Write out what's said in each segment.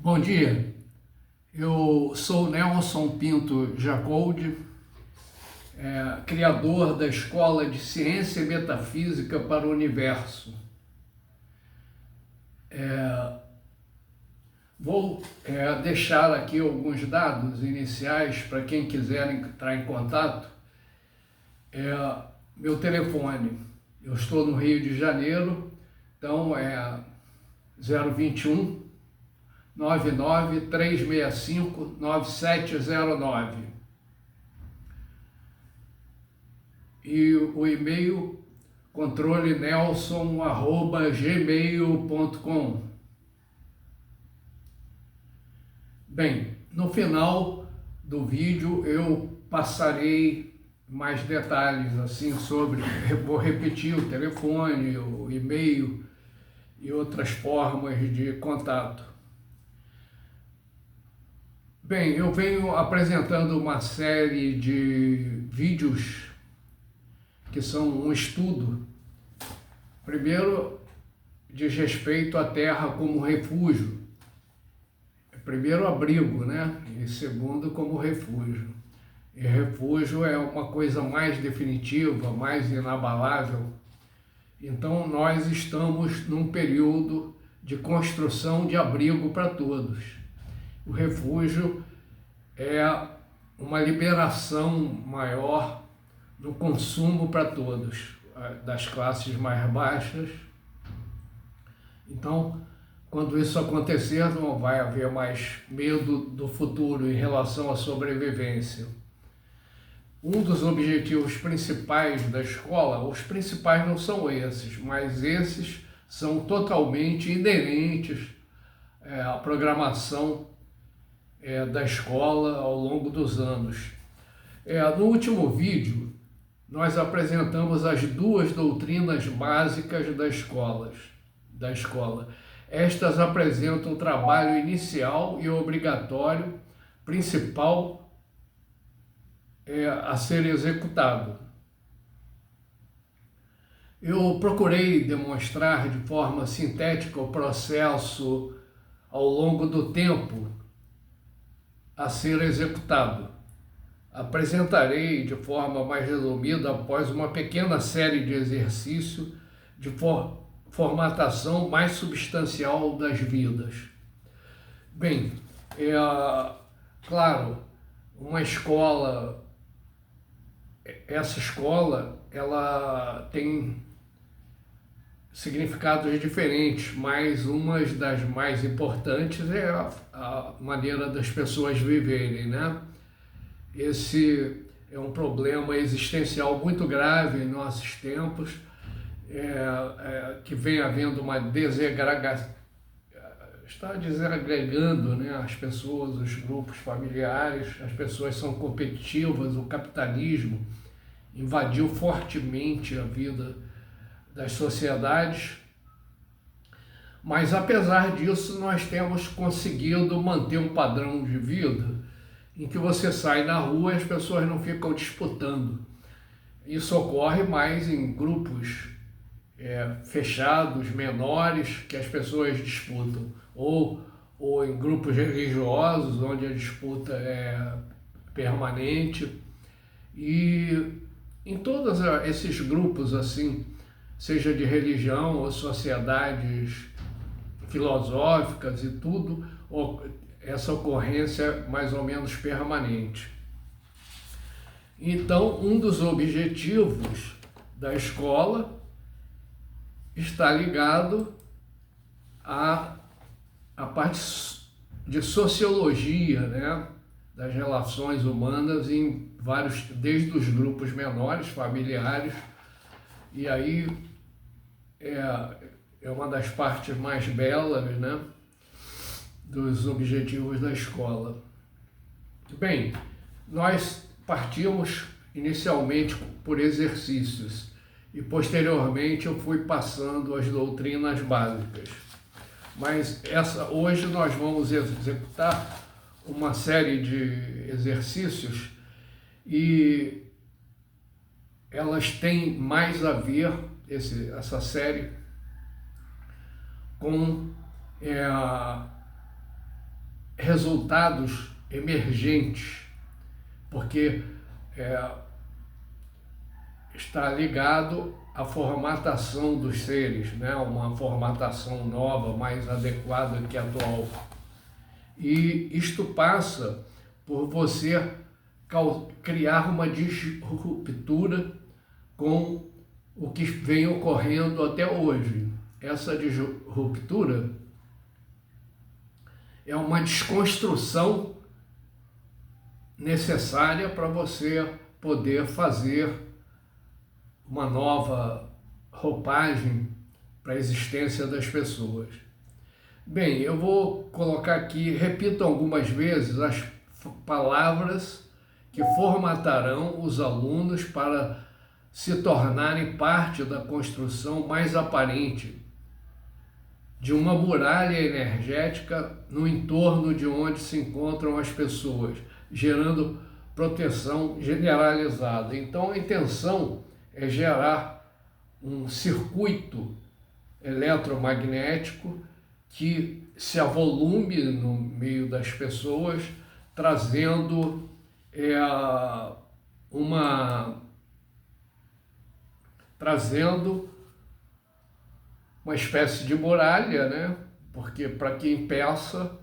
Bom dia, eu sou Nelson Pinto Jacoldi, criador da Escola de Ciência e Metafísica para o Universo. Vou deixar aqui alguns dados iniciais para quem quiser entrar em contato. Meu telefone, eu estou no Rio de Janeiro, então é 021 993659709. E o e-mail controlenelson@gmail.com. Bem, no final do vídeo eu passarei mais detalhes assim sobre, vou repetir o telefone, o e-mail e outras formas de contato. Bem, eu venho apresentando uma série de vídeos que são um estudo. Primeiro, diz respeito à Terra como refúgio. Primeiro, abrigo, né? E segundo, como refúgio. E refúgio é uma coisa mais definitiva, mais inabalável. Então, nós estamos num período de construção de abrigo para todos. O refúgio é uma liberação maior no consumo para todos, das classes mais baixas. Então, quando isso acontecer, não vai haver mais medo do futuro em relação à sobrevivência. Um dos objetivos principais da escola, os principais não são esses, mas esses são totalmente inerentes à programação da escola ao longo dos anos. No último vídeo, nós apresentamos as duas doutrinas básicas da escola. Estas apresentam o trabalho inicial e obrigatório principal a ser executado. Eu procurei demonstrar de forma sintética o processo ao longo do tempo a ser executado. Apresentarei de forma mais resumida após uma pequena série de exercícios de formatação mais substancial das vidas. Bem, claro, uma escola, essa escola, ela tem significados diferentes, mas uma das mais importantes é a maneira das pessoas viverem, né? Esse é um problema existencial muito grave em nossos tempos, que vem havendo uma desagregação, está desagregando, né, as pessoas, os grupos familiares, as pessoas são competitivas, o capitalismo invadiu fortemente a vida das sociedades, mas apesar disso nós temos conseguido manter um padrão de vida em que você sai na rua e as pessoas não ficam disputando. Isso ocorre mais em grupos fechados, menores, que as pessoas disputam, ou em grupos religiosos, onde a disputa é permanente. E em todos esses grupos, assim, seja de religião ou sociedades filosóficas e tudo, essa ocorrência é mais ou menos permanente. Então, um dos objetivos da escola está ligado à parte de sociologia, né, das relações humanas em vários, desde os grupos menores, familiares, e aí é uma das partes mais belas, né, dos objetivos da escola. Bem, nós partimos inicialmente por exercícios e posteriormente eu fui passando as doutrinas básicas. Mas hoje nós vamos executar uma série de exercícios e elas têm mais a ver, essa série, com resultados emergentes, porque está ligado à formatação dos seres, né? Uma formatação nova, mais adequada que a atual. E isto passa por você criar uma disruptura com o que vem ocorrendo até hoje. Essa disruptura é uma desconstrução necessária para você poder fazer uma nova roupagem para a existência das pessoas. Bem, eu vou colocar aqui, repito algumas vezes as palavras que formatarão os alunos para se tornarem parte da construção mais aparente de uma muralha energética no entorno de onde se encontram as pessoas, gerando proteção generalizada. Então, a intenção é gerar um circuito eletromagnético que se avolume no meio das pessoas, trazendo uma espécie de muralha, né? Porque para que impeça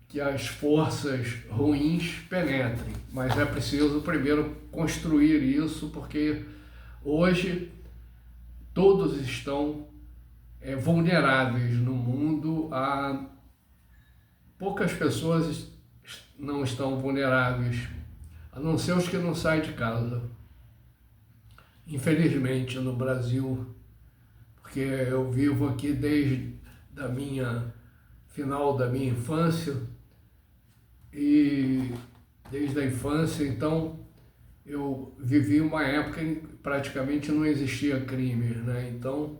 que as forças ruins penetrem. Mas é preciso primeiro construir isso, porque hoje todos estão vulneráveis no mundo. Poucas pessoas não estão vulneráveis, a não ser os que não saem de casa. Infelizmente, no Brasil, porque eu vivo aqui desde final da minha infância, e desde a infância, então, eu vivi uma época em que praticamente não existia crime, né? Então,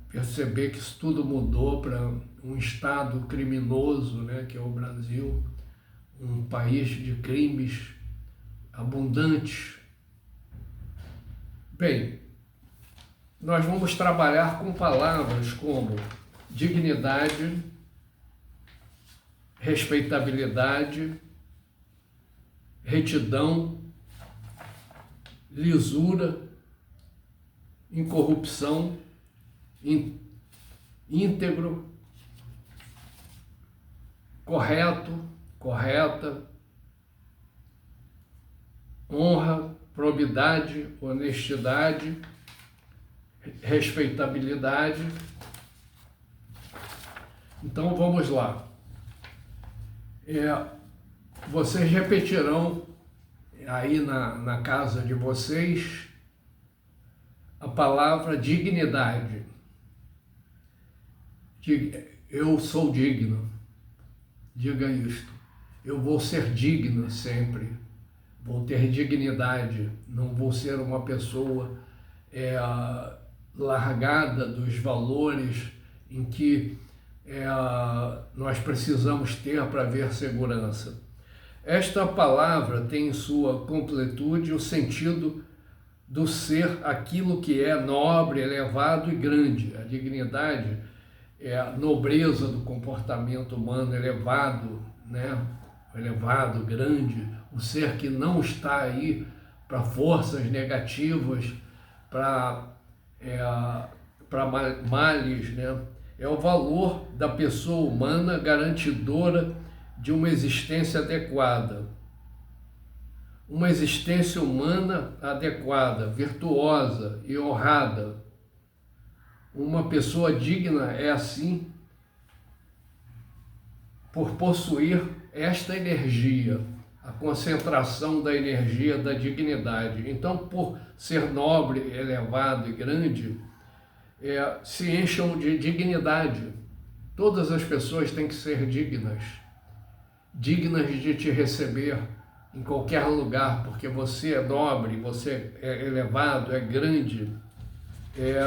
perceber que isso tudo mudou para um estado criminoso, né, que é o Brasil, um país de crimes abundantes. Bem, nós vamos trabalhar com palavras como dignidade, respeitabilidade, retidão, lisura, incorrupção, íntegro, correto, correta, honra, probidade, honestidade, respeitabilidade. Então vamos lá. Vocês repetirão aí na casa de vocês a palavra dignidade. Eu sou digno. Diga isto. Eu vou ser digno sempre. Vou ter dignidade. Não vou ser uma pessoa largada dos valores em que nós precisamos ter para ver segurança. Esta palavra tem em sua completude o sentido do ser aquilo que é nobre, elevado e grande. A dignidade é a nobreza do comportamento humano elevado, né? Elevado, grande, o ser que não está aí para forças negativas, para males, né? É o valor da pessoa humana garantidora de uma existência adequada. Uma existência humana adequada, virtuosa e honrada. Uma pessoa digna é assim por possuir esta energia, a concentração da energia da dignidade. Então, por ser nobre, elevado e grande, se encham de dignidade. Todas as pessoas têm que ser dignas de te receber em qualquer lugar, porque você é nobre, você é elevado, é grande, é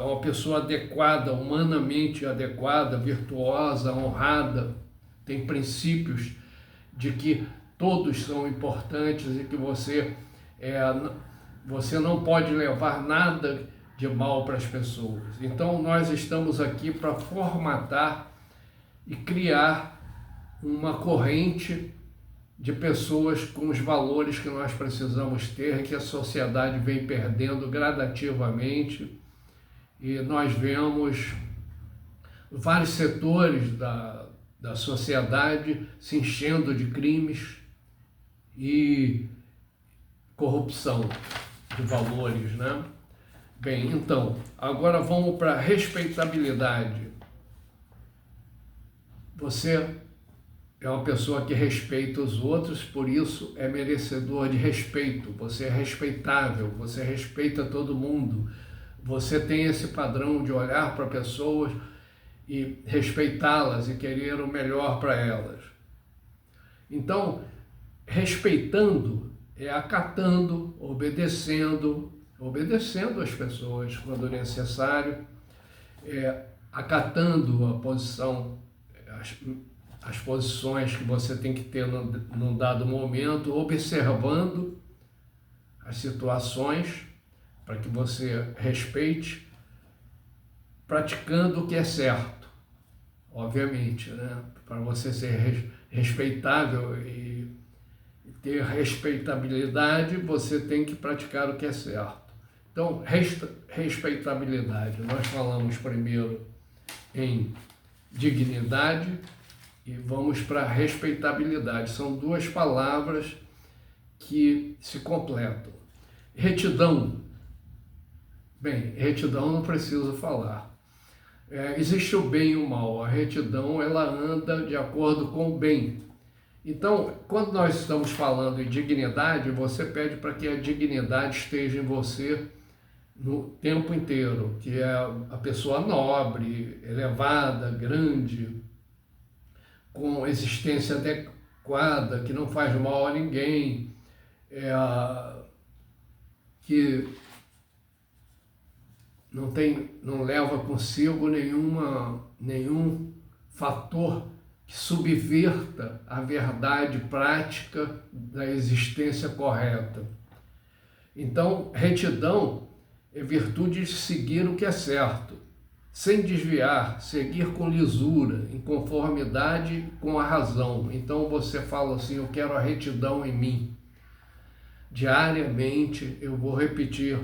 uma pessoa adequada, humanamente adequada, virtuosa, honrada, tem princípios de que todos são importantes e que você não pode levar nada de mal para as pessoas. Então nós estamos aqui para formatar e criar uma corrente de pessoas com os valores que nós precisamos ter, que a sociedade vem perdendo gradativamente, e nós vemos vários setores da sociedade se enchendo de crimes e corrupção de valores, né? Bem, então, agora vamos para a respeitabilidade. Você é uma pessoa que respeita os outros, por isso é merecedor de respeito. Você é respeitável, você respeita todo mundo. Você tem esse padrão de olhar para pessoas e respeitá-las e querer o melhor para elas. Então, respeitando é acatando, obedecendo as pessoas quando necessário, acatando a posição, as posições que você tem que ter num dado momento, observando as situações para que você respeite, praticando o que é certo, obviamente, né? Para você ser respeitável e ter respeitabilidade, você tem que praticar o que é certo. Então, respeitabilidade. Nós falamos primeiro em dignidade e vamos para respeitabilidade. São duas palavras que se completam. Retidão. Bem, retidão não preciso falar. Existe o bem e o mal. A retidão, ela anda de acordo com o bem. Então, quando nós estamos falando em dignidade, você pede para que a dignidade esteja em você no tempo inteiro, que é a pessoa nobre, elevada, grande, com existência adequada, que não faz mal a ninguém, que não leva consigo nenhum fator que subverta a verdade prática da existência correta. Então, retidão é virtude de seguir o que é certo, sem desviar, seguir com lisura, em conformidade com a razão. Então você fala assim, eu quero a retidão em mim. Diariamente eu vou repetir.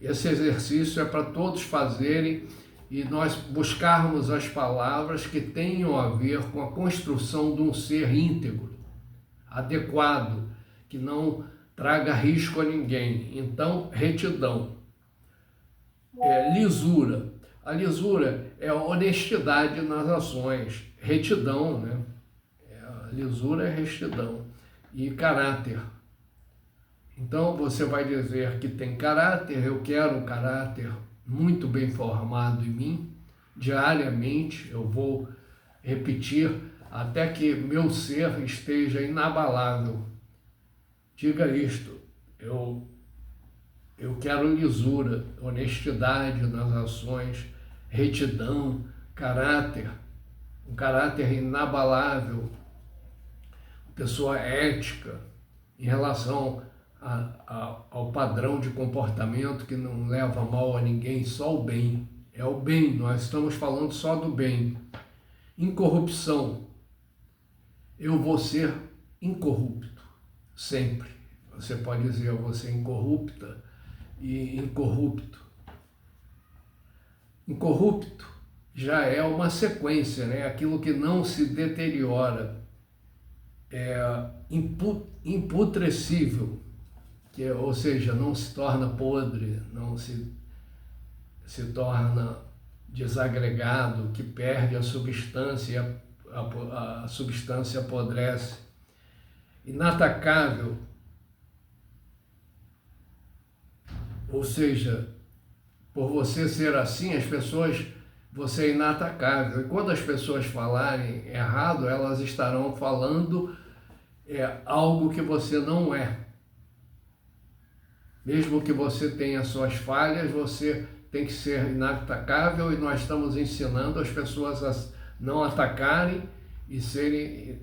Esse exercício é para todos fazerem e nós buscarmos as palavras que tenham a ver com a construção de um ser íntegro, adequado, que não traga risco a ninguém. Então, retidão. Lisura. A lisura é a honestidade nas ações. Retidão, né? A lisura é retidão. E caráter. Então, você vai dizer que tem caráter, eu quero um caráter muito bem formado em mim. Diariamente eu vou repetir até que meu ser esteja inabalável. Diga isto, eu quero lisura, honestidade nas ações, retidão, caráter, um caráter inabalável, pessoa ética em relação ao padrão de comportamento que não leva mal a ninguém, só o bem. É o bem, nós estamos falando só do bem. Incorrupção. Eu vou ser incorrupto, sempre. Você pode dizer, eu vou ser incorrupta e incorrupto. Incorrupto já é uma sequência, né? Aquilo que não se deteriora. É imputrescível. Ou seja, não se torna podre, não se torna desagregado, que perde a substância, a substância apodrece. Inatacável, ou seja, por você ser assim, você é inatacável. E quando as pessoas falarem errado, elas estarão falando algo que você não é. Mesmo que você tenha suas falhas, você tem que ser inatacável, e nós estamos ensinando as pessoas a não atacarem e serem,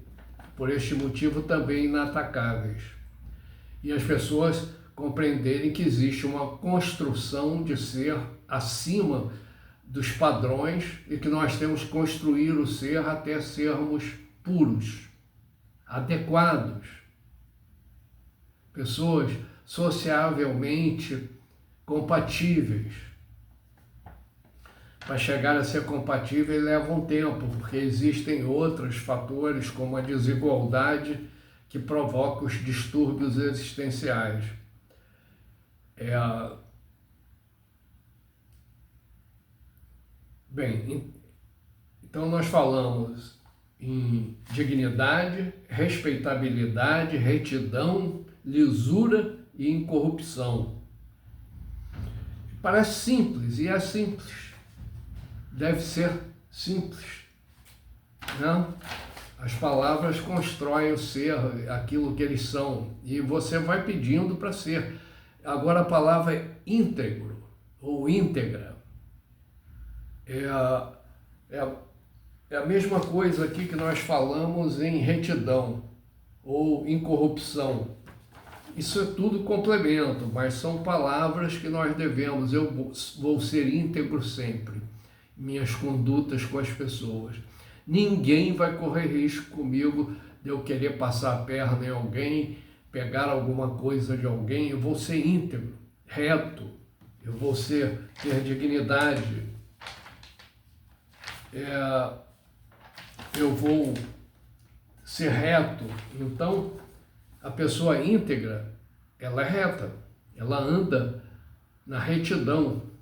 por este motivo, também inatacáveis. E as pessoas compreenderem que existe uma construção de ser acima dos padrões e que nós temos que construir o ser até sermos puros. adequados, pessoas sociavelmente compatíveis. Para chegar a ser compatível leva um tempo, porque existem outros fatores, como a desigualdade, que provoca os distúrbios existenciais. Bem, então nós falamos em dignidade, respeitabilidade, retidão, lisura e incorrupção. Parece simples, e é simples. Deve ser simples, né? As palavras constroem o ser, aquilo que eles são, e você vai pedindo para ser. Agora a palavra é íntegro, ou íntegra. É a mesma coisa aqui que nós falamos em retidão, ou incorrupção. Isso é tudo complemento, mas são palavras que nós devemos. Eu vou ser íntegro sempre. Minhas condutas com as pessoas. Ninguém vai correr risco comigo de eu querer passar a perna em alguém, pegar alguma coisa de alguém. Eu vou ser íntegro, reto, eu vou ter dignidade, eu vou ser reto. Então, a pessoa íntegra, ela é reta, ela anda na retidão.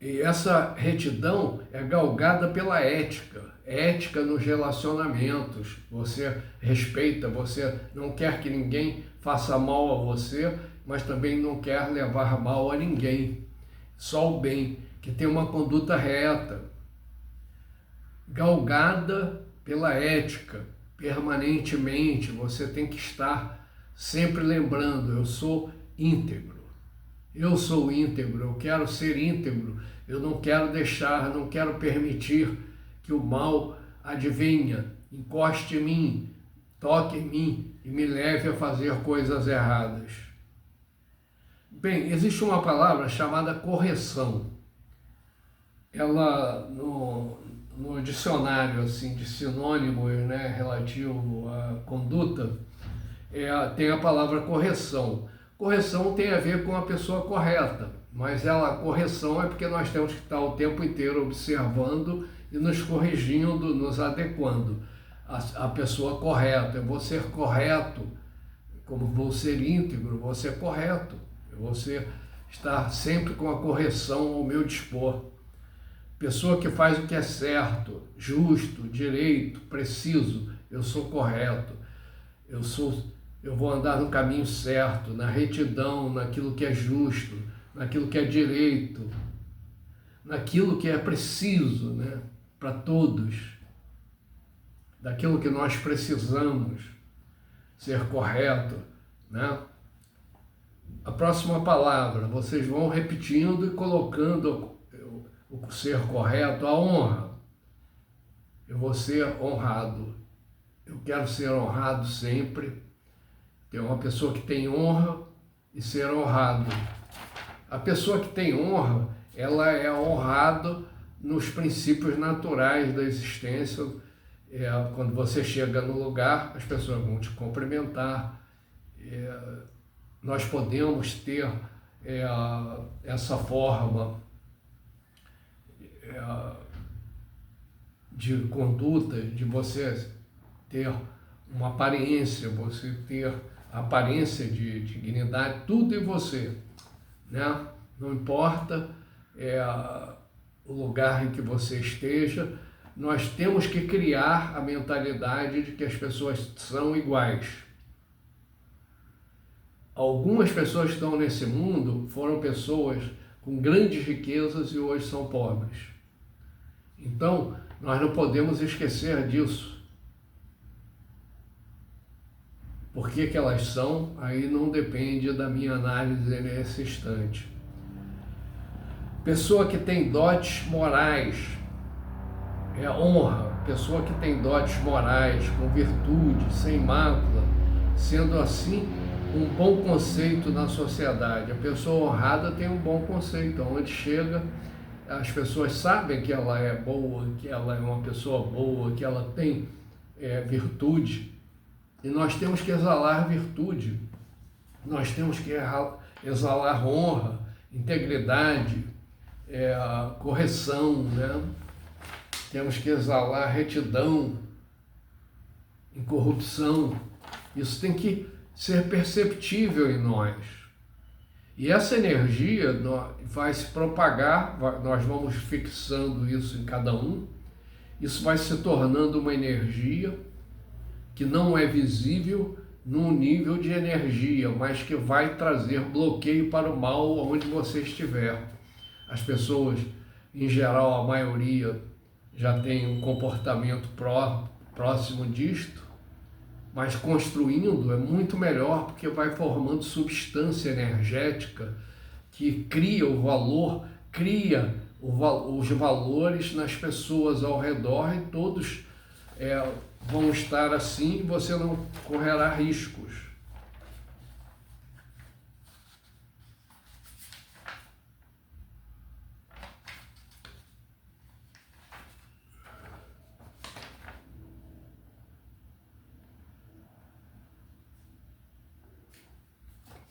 E essa retidão é galgada pela ética, ética nos relacionamentos. Você respeita, você não quer que ninguém faça mal a você, mas também não quer levar mal a ninguém. Só o bem, que tem uma conduta reta, galgada pela ética, permanentemente. Você tem que estar sempre lembrando, eu sou íntegro. Eu sou íntegro, eu quero ser íntegro, eu não quero não quero permitir que o mal advenha, encoste em mim, toque em mim e me leve a fazer coisas erradas. Bem, existe uma palavra chamada correção. Ela, no dicionário assim, de sinônimos, né, relativo à conduta, tem a palavra correção. Correção tem a ver com a pessoa correta, mas a correção é porque nós temos que estar o tempo inteiro observando e nos corrigindo, nos adequando. A pessoa correta, eu vou ser correto, como vou ser íntegro, vou ser correto, eu vou estar sempre com a correção ao meu dispor. Pessoa que faz o que é certo, justo, direito, preciso, eu sou correto, eu vou andar no caminho certo, na retidão, naquilo que é justo, naquilo que é direito, naquilo que é preciso, né, para todos, daquilo que nós precisamos ser correto, né? A próxima palavra, vocês vão repetindo e colocando o ser correto, a honra. Eu vou ser honrado, eu quero ser honrado sempre. Tem uma pessoa que tem honra e ser honrado. A pessoa que tem honra, ela é honrada nos princípios naturais da existência. Quando você chega no lugar, as pessoas vão te cumprimentar. Nós podemos ter essa forma de conduta, de você ter uma aparência, você ter a aparência de dignidade, tudo em você, né? Não importa o lugar em que você esteja, nós temos que criar a mentalidade de que as pessoas são iguais. Algumas pessoas que estão nesse mundo foram pessoas com grandes riquezas e hoje são pobres. Então, nós não podemos esquecer disso. Por que elas são, aí não depende da minha análise nesse instante. Pessoa que tem dotes morais, honra. Pessoa que tem dotes morais, com virtude, sem mácula, sendo assim um bom conceito na sociedade. A pessoa honrada tem um bom conceito, onde chega, as pessoas sabem que ela é boa, que ela é uma pessoa boa, que ela tem virtude, e nós temos que exalar virtude, nós temos que exalar honra, integridade, correção, né? Temos que exalar retidão, incorrupção. Isso tem que ser perceptível em nós. E essa energia vai se propagar, nós vamos fixando isso em cada um, isso vai se tornando uma energia que não é visível num nível de energia, mas que vai trazer bloqueio para o mal onde você estiver. As pessoas, em geral, a maioria, já tem um comportamento próximo disto, mas construindo é muito melhor, porque vai formando substância energética que cria o valor, cria os valores nas pessoas ao redor, e todos vão estar assim, e você não correrá riscos.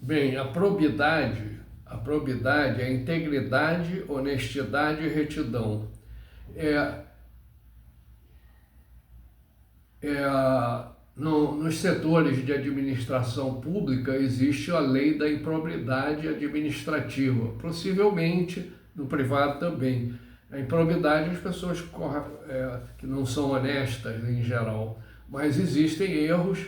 Bem, a probidade, a integridade, honestidade e retidão. Nos setores de administração pública existe a lei da improbidade administrativa, possivelmente no privado também. A improbidade, as pessoas que não são honestas em geral, mas existem erros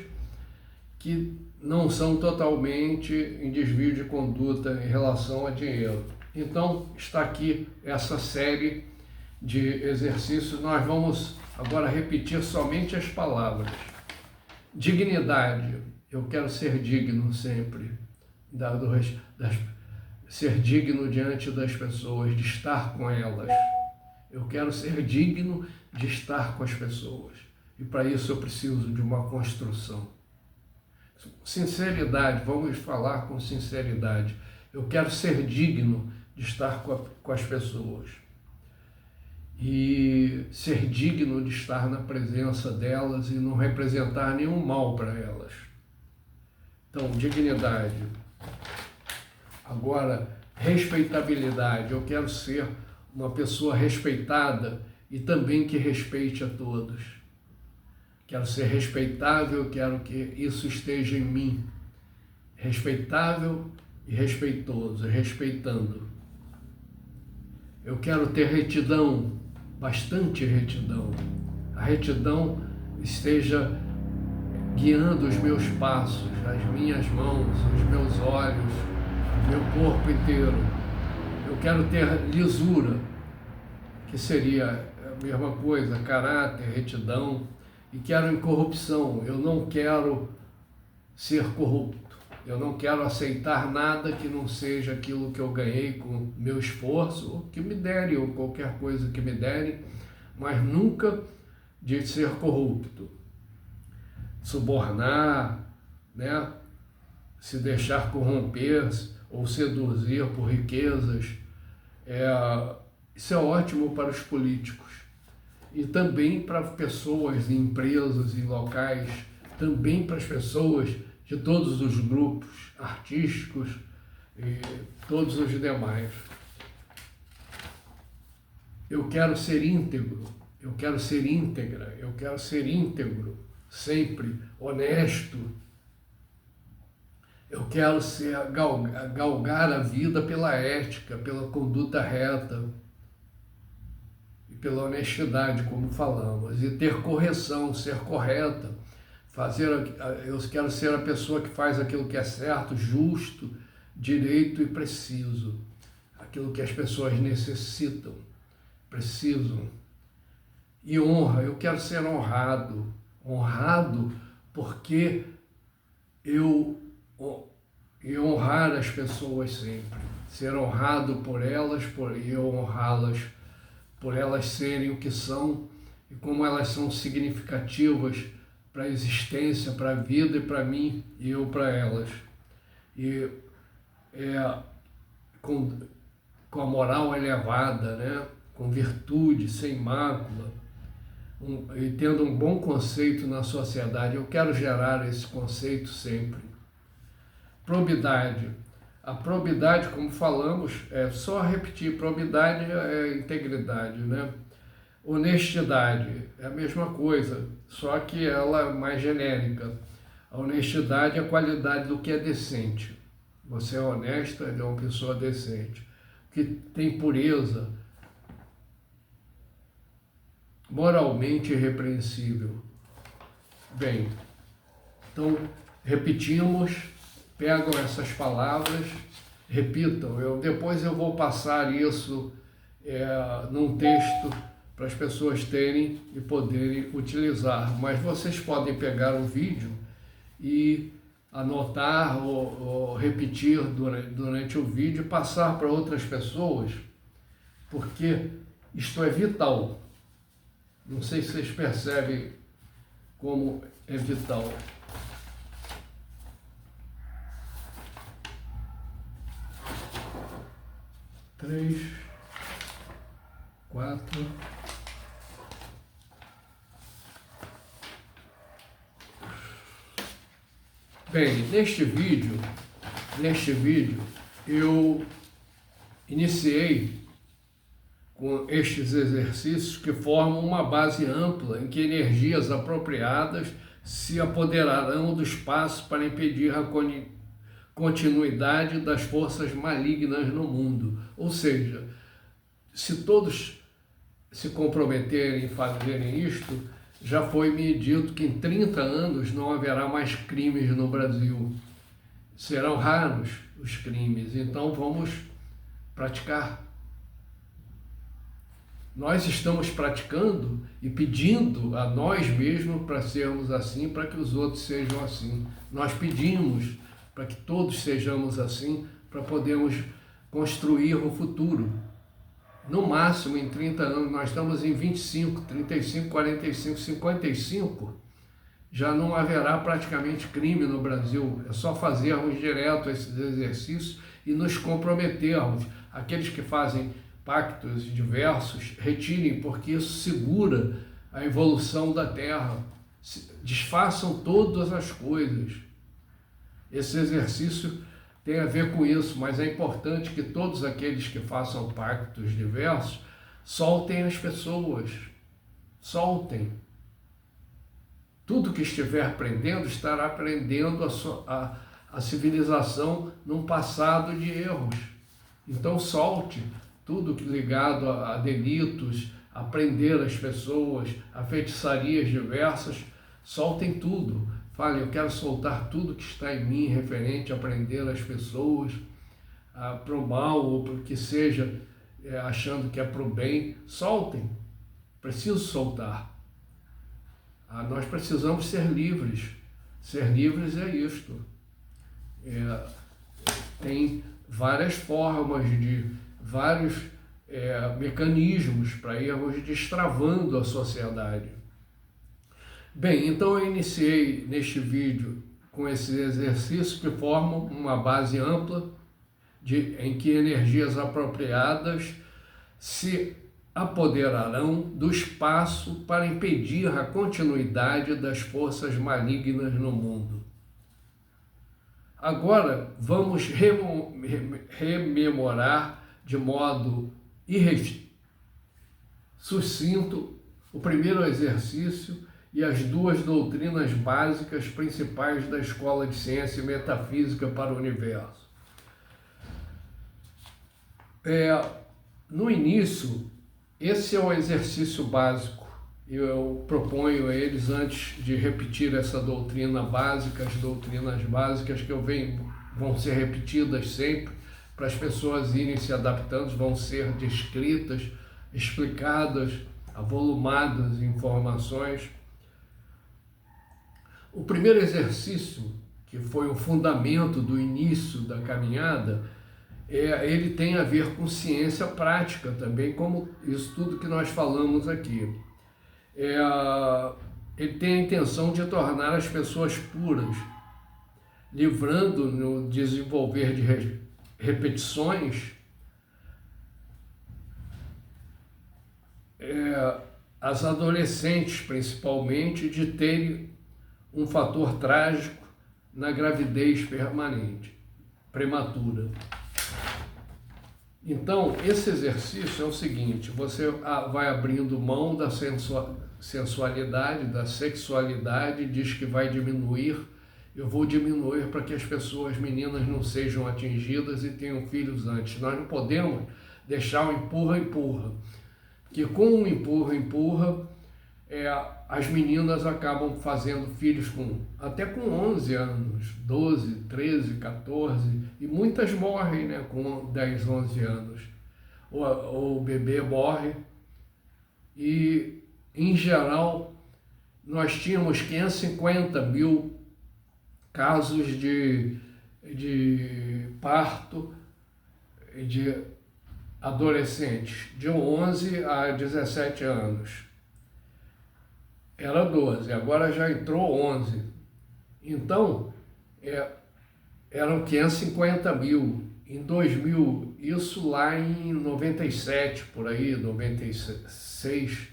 que não são totalmente em desvio de conduta em relação a dinheiro. Então, está aqui essa série de exercícios. Nós vamos agora repetir somente as palavras. Dignidade. Eu quero ser digno sempre. Ser digno diante das pessoas, de estar com elas. Eu quero ser digno de estar com as pessoas. E para isso eu preciso de uma construção. Sinceridade, vamos falar com sinceridade. Eu quero ser digno de estar com as pessoas e ser digno de estar na presença delas e não representar nenhum mal para elas. Então, dignidade. Agora, respeitabilidade. Eu quero ser uma pessoa respeitada e também que respeite a todos. Quero ser respeitável, quero que isso esteja em mim. Respeitável e respeitoso, respeitando. Eu quero ter retidão, bastante retidão. A retidão esteja guiando os meus passos, as minhas mãos, os meus olhos, meu corpo inteiro. Eu quero ter lisura, que seria a mesma coisa, caráter, retidão. E quero incorrupção. Eu não quero ser corrupto. Eu não quero aceitar nada que não seja aquilo que eu ganhei com meu esforço, ou que me derem, ou qualquer coisa que me derem, mas nunca de ser corrupto. Subornar, né? Se deixar corromper ou seduzir por riquezas. Isso é ótimo para os políticos. E também para pessoas em empresas, em locais, também para as pessoas de todos os grupos artísticos e todos os demais. Eu quero ser íntegro, eu quero ser íntegra, eu quero ser íntegro, sempre honesto. Eu quero galgar a vida pela ética, pela conduta reta, pela honestidade, como falamos, e ter correção, ser correta, eu quero ser a pessoa que faz aquilo que é certo, justo, direito e preciso, aquilo que as pessoas necessitam, precisam. E honra, eu quero ser honrado porque e honrar as pessoas sempre, ser honrado por elas, e eu honrá-las por elas serem o que são e como elas são significativas para a existência, para a vida e para mim e eu para elas. E com a moral elevada, né? Com virtude, sem mácula, e tendo um bom conceito na sociedade. Eu quero gerar esse conceito sempre. Probidade. A probidade, como falamos, é só repetir, probidade é integridade, né? Honestidade é a mesma coisa, só que ela é mais genérica. A honestidade é a qualidade do que é decente. Você é honesto, é uma pessoa decente. Que tem pureza, moralmente irrepreensível. Bem, então repetimos, pegam essas palavras, repitam. Depois eu vou passar isso num texto para as pessoas terem e poderem utilizar. Mas vocês podem pegar o vídeo e anotar ou repetir durante o vídeo e passar para outras pessoas, porque isto é vital. Não sei se vocês percebem como é vital. Três, 4. Bem, neste vídeo eu iniciei com estes exercícios que formam uma base ampla em que energias apropriadas se apoderarão do espaço para impedir a continuidade das forças malignas no mundo. Ou seja, se todos se comprometerem em fazerem isto, já foi me dito que em 30 anos não haverá mais crimes no Brasil. Serão raros os crimes, então vamos praticar. Nós estamos praticando e pedindo a nós mesmos para sermos assim, para que os outros sejam assim. Nós pedimos para que todos sejamos assim, para podermos construir o futuro. No máximo, em 30 anos, nós estamos em 25, 35, 45, 55, já não haverá praticamente crime no Brasil. É só fazermos direto esses exercícios e nos comprometermos. Aqueles que fazem pactos diversos, retirem, porque isso segura a evolução da Terra. Desfaçam todas as coisas. Esse exercício tem a ver com isso, mas é importante que todos aqueles que façam pactos diversos soltem as pessoas, soltem. Tudo que estiver prendendo estará prendendo a civilização num passado de erros. Então solte tudo ligado a delitos, a prender as pessoas, a feitiçarias diversas, soltem tudo. Fale, eu quero soltar tudo que está em mim referente a prender as pessoas para o mal ou para o que seja, achando que é para o bem. Soltem. Preciso soltar. Nós precisamos ser livres. Ser livres é isto. Tem várias formas, vários mecanismos para irmos destravando a sociedade. Bem, então eu iniciei neste vídeo com esses exercícios que formam uma base ampla em que energias apropriadas se apoderarão do espaço para impedir a continuidade das forças malignas no mundo. Agora vamos rememorar de modo sucinto o primeiro exercício e as duas doutrinas básicas principais da Escola de Ciência e Metafísica para o Universo. No início, esse é o exercício básico. Eu proponho a eles, antes de repetir essa doutrina básica, as doutrinas básicas que vão ser repetidas sempre, para as pessoas irem se adaptando, vão ser descritas, explicadas, avolumadas em informações. O primeiro exercício, que foi o fundamento do início da caminhada, ele tem a ver com ciência prática também, como isso tudo que nós falamos aqui. Ele tem a intenção de tornar as pessoas puras, livrando no desenvolver de repetições as adolescentes, principalmente, de terem um fator trágico na gravidez permanente, prematura. Então, esse exercício é o seguinte: você vai abrindo mão da sensualidade, da sexualidade, diz que vai diminuir. Eu vou diminuir para que as pessoas, meninas, não sejam atingidas e tenham filhos antes. Nós não podemos deixar o empurra-empurra, que com o empurra-empurra, as meninas acabam fazendo filhos até com 11 anos, 12, 13, 14, e muitas morrem, né, com 10, 11 anos. O bebê morre e, em geral, nós tínhamos 550 mil casos de parto de adolescentes de 11 a 17 anos. Era 12, agora já entrou 11. Então, eram 550 mil. Em 2000, isso lá em 97, por aí, 96,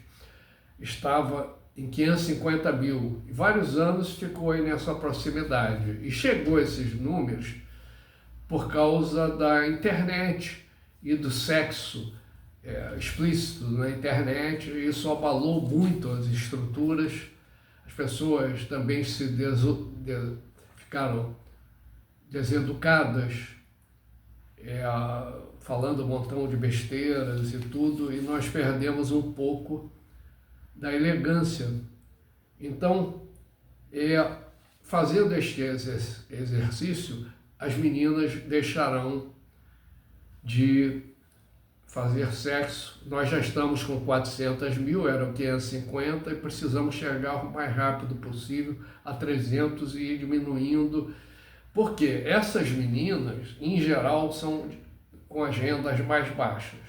estava em 550 mil. E vários anos ficou aí nessa proximidade. E chegou esses números por causa da internet e do sexo explícito na internet. Isso abalou muito as estruturas. As pessoas também ficaram deseducadas, falando um montão de besteiras e tudo, e nós perdemos um pouco da elegância. Então, fazendo este exercício, as meninas deixarão de fazer sexo. Nós já estamos com 400 mil, eram 550, e precisamos chegar o mais rápido possível a 300 e ir diminuindo, porque essas meninas, em geral, são com as rendas mais baixas,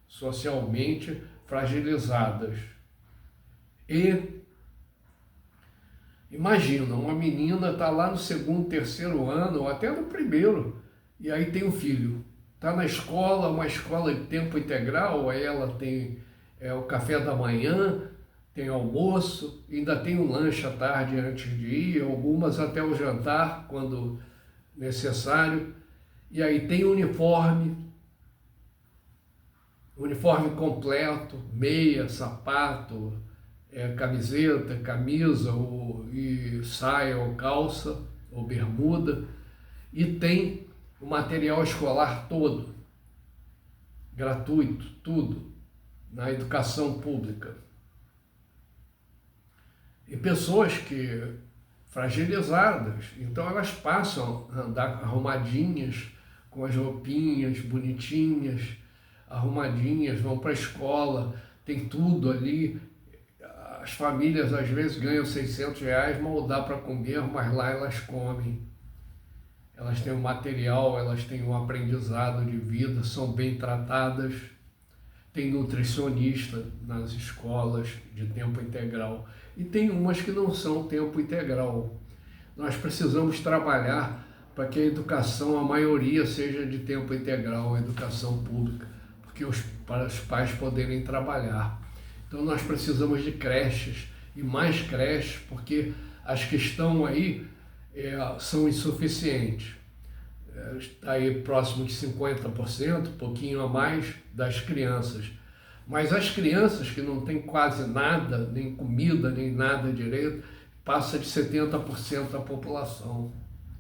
socialmente fragilizadas. E imagina, uma menina está lá no segundo, terceiro ano, ou até no primeiro, e aí tem um filho. Está na escola, uma escola de tempo integral, aí ela tem o café da manhã, tem almoço, ainda tem um lanche à tarde antes de ir, algumas até o jantar, quando necessário. E aí tem uniforme completo, meia, sapato, camiseta, camisa, e saia ou calça, ou bermuda, e tem o material escolar todo, gratuito, tudo, na educação pública. E pessoas fragilizadas, então elas passam a andar arrumadinhas, com as roupinhas bonitinhas, arrumadinhas, vão para a escola, tem tudo ali. As famílias às vezes ganham R$600, mal dá para comer, mas lá elas comem. Elas têm um material, elas têm um aprendizado de vida, são bem tratadas. Tem nutricionista nas escolas de tempo integral. E tem umas que não são tempo integral. Nós precisamos trabalhar para que a educação, a maioria, seja de tempo integral, a educação pública, porque para os pais poderem trabalhar. Então nós precisamos de creches, e mais creches, porque as que estão aí são insuficientes. Está aí próximo de 50%, um pouquinho a mais, das crianças. Mas as crianças que não têm quase nada, nem comida, nem nada direito, passa de 70% da população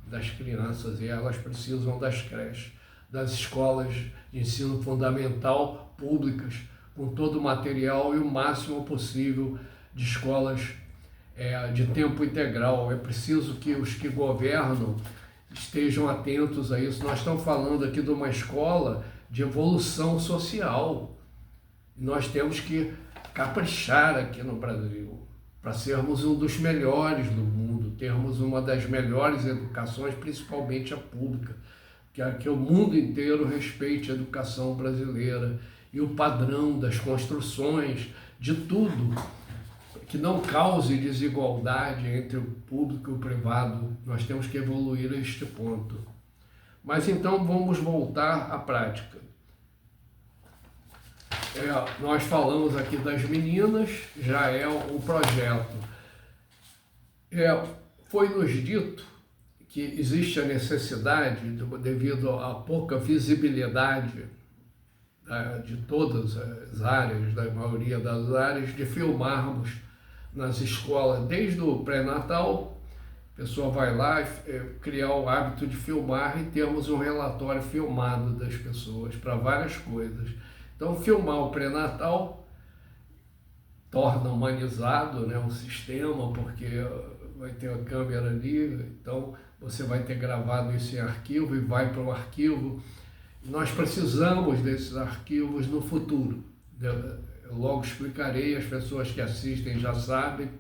das crianças, e elas precisam das creches, das escolas de ensino fundamental públicas, com todo o material e o máximo possível de escolas de tempo integral. É preciso que os que governam estejam atentos a isso. Nós estamos falando aqui de uma escola de evolução social. Nós temos que caprichar aqui no Brasil para sermos um dos melhores do mundo, termos uma das melhores educações, principalmente a pública, que o mundo inteiro respeite a educação brasileira e o padrão das construções, de tudo, que não cause desigualdade entre o público e o privado. Nós temos que evoluir a este ponto. Mas então vamos voltar à prática. Nós falamos aqui das meninas, já é um projeto. Foi nos dito que existe a necessidade, devido à pouca visibilidade de todas as áreas, da maioria das áreas, de filmarmos nas escolas, desde o pré-natal. A pessoa vai lá criar o hábito de filmar e termos um relatório filmado das pessoas para várias coisas. Então, filmar o pré-natal torna humanizado, né, o sistema, porque vai ter a câmera ali, então você vai ter gravado isso em arquivo e vai para o arquivo. Nós precisamos desses arquivos no futuro. Eu logo explicarei, as pessoas que assistem já sabem.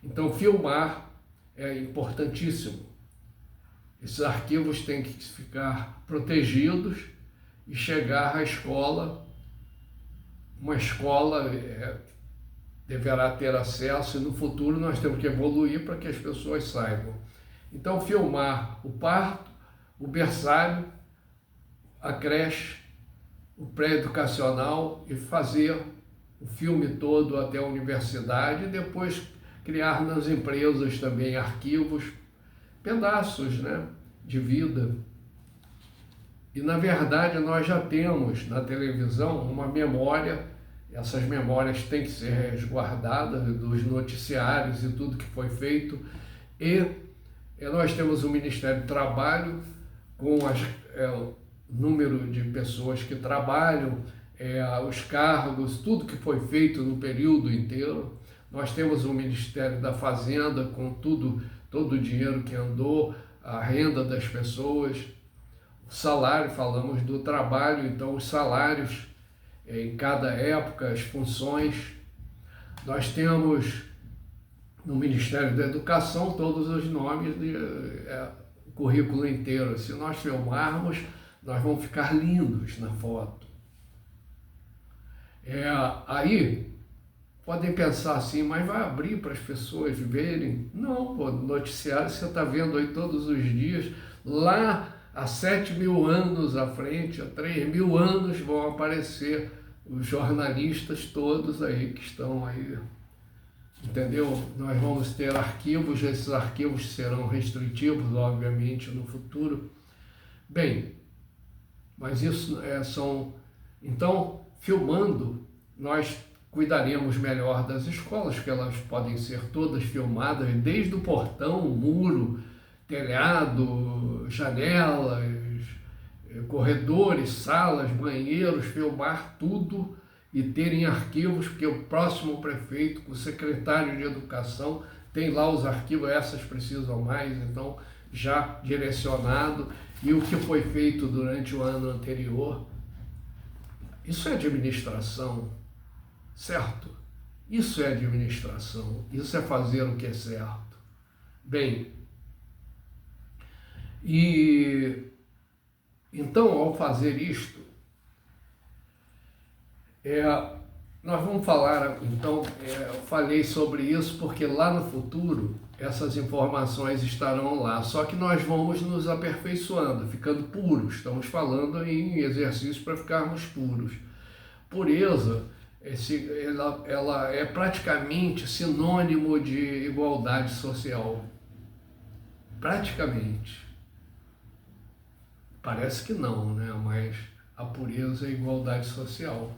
Então, filmar é importantíssimo. Esses arquivos têm que ficar protegidos e chegar à escola. Uma escola deverá ter acesso e no futuro nós temos que evoluir para que as pessoas saibam. Então, filmar o parto, o berçário, a creche, o pré-educacional e fazer o filme todo até a universidade e depois criar nas empresas também arquivos, pedaços, né, de vida. E, na verdade, nós já temos na televisão uma memória, essas memórias têm que ser resguardadas dos noticiários e tudo que foi feito. E nós temos o Ministério do Trabalho com o número de pessoas que trabalham, os cargos, tudo que foi feito no período inteiro. Nós temos o Ministério da Fazenda com tudo, todo o dinheiro que andou, a renda das pessoas, o salário, falamos do trabalho, então os salários em cada época, as funções. Nós temos no Ministério da Educação todos os nomes, o currículo inteiro. Se nós filmarmos, nós vamos ficar lindos na foto. Aí, podem pensar assim, mas vai abrir para as pessoas verem? Não, pô, noticiário você está vendo aí todos os dias, lá há 7.000 anos à frente, há 3.000 anos vão aparecer os jornalistas todos aí que estão aí, entendeu? Nós vamos ter arquivos, esses arquivos serão restritivos, obviamente, no futuro. Bem, mas isso são... Então, filmando, nós cuidaremos melhor das escolas, que elas podem ser todas filmadas, desde o portão, muro, telhado, janelas, corredores, salas, banheiros, filmar tudo e terem arquivos, porque o próximo prefeito, o secretário de Educação, tem lá os arquivos, essas precisam mais, então já direcionado, e o que foi feito durante o ano anterior. Isso é administração, certo? Isso é administração, isso é fazer o que é certo. Bem, e então, ao fazer isto, nós vamos falar, então, eu falei sobre isso porque lá no futuro essas informações estarão lá, só que nós vamos nos aperfeiçoando, ficando puros. Estamos falando em exercício para ficarmos puros. Pureza, ela é praticamente sinônimo de igualdade social. Praticamente. Parece que não, né? Mas a pureza é igualdade social.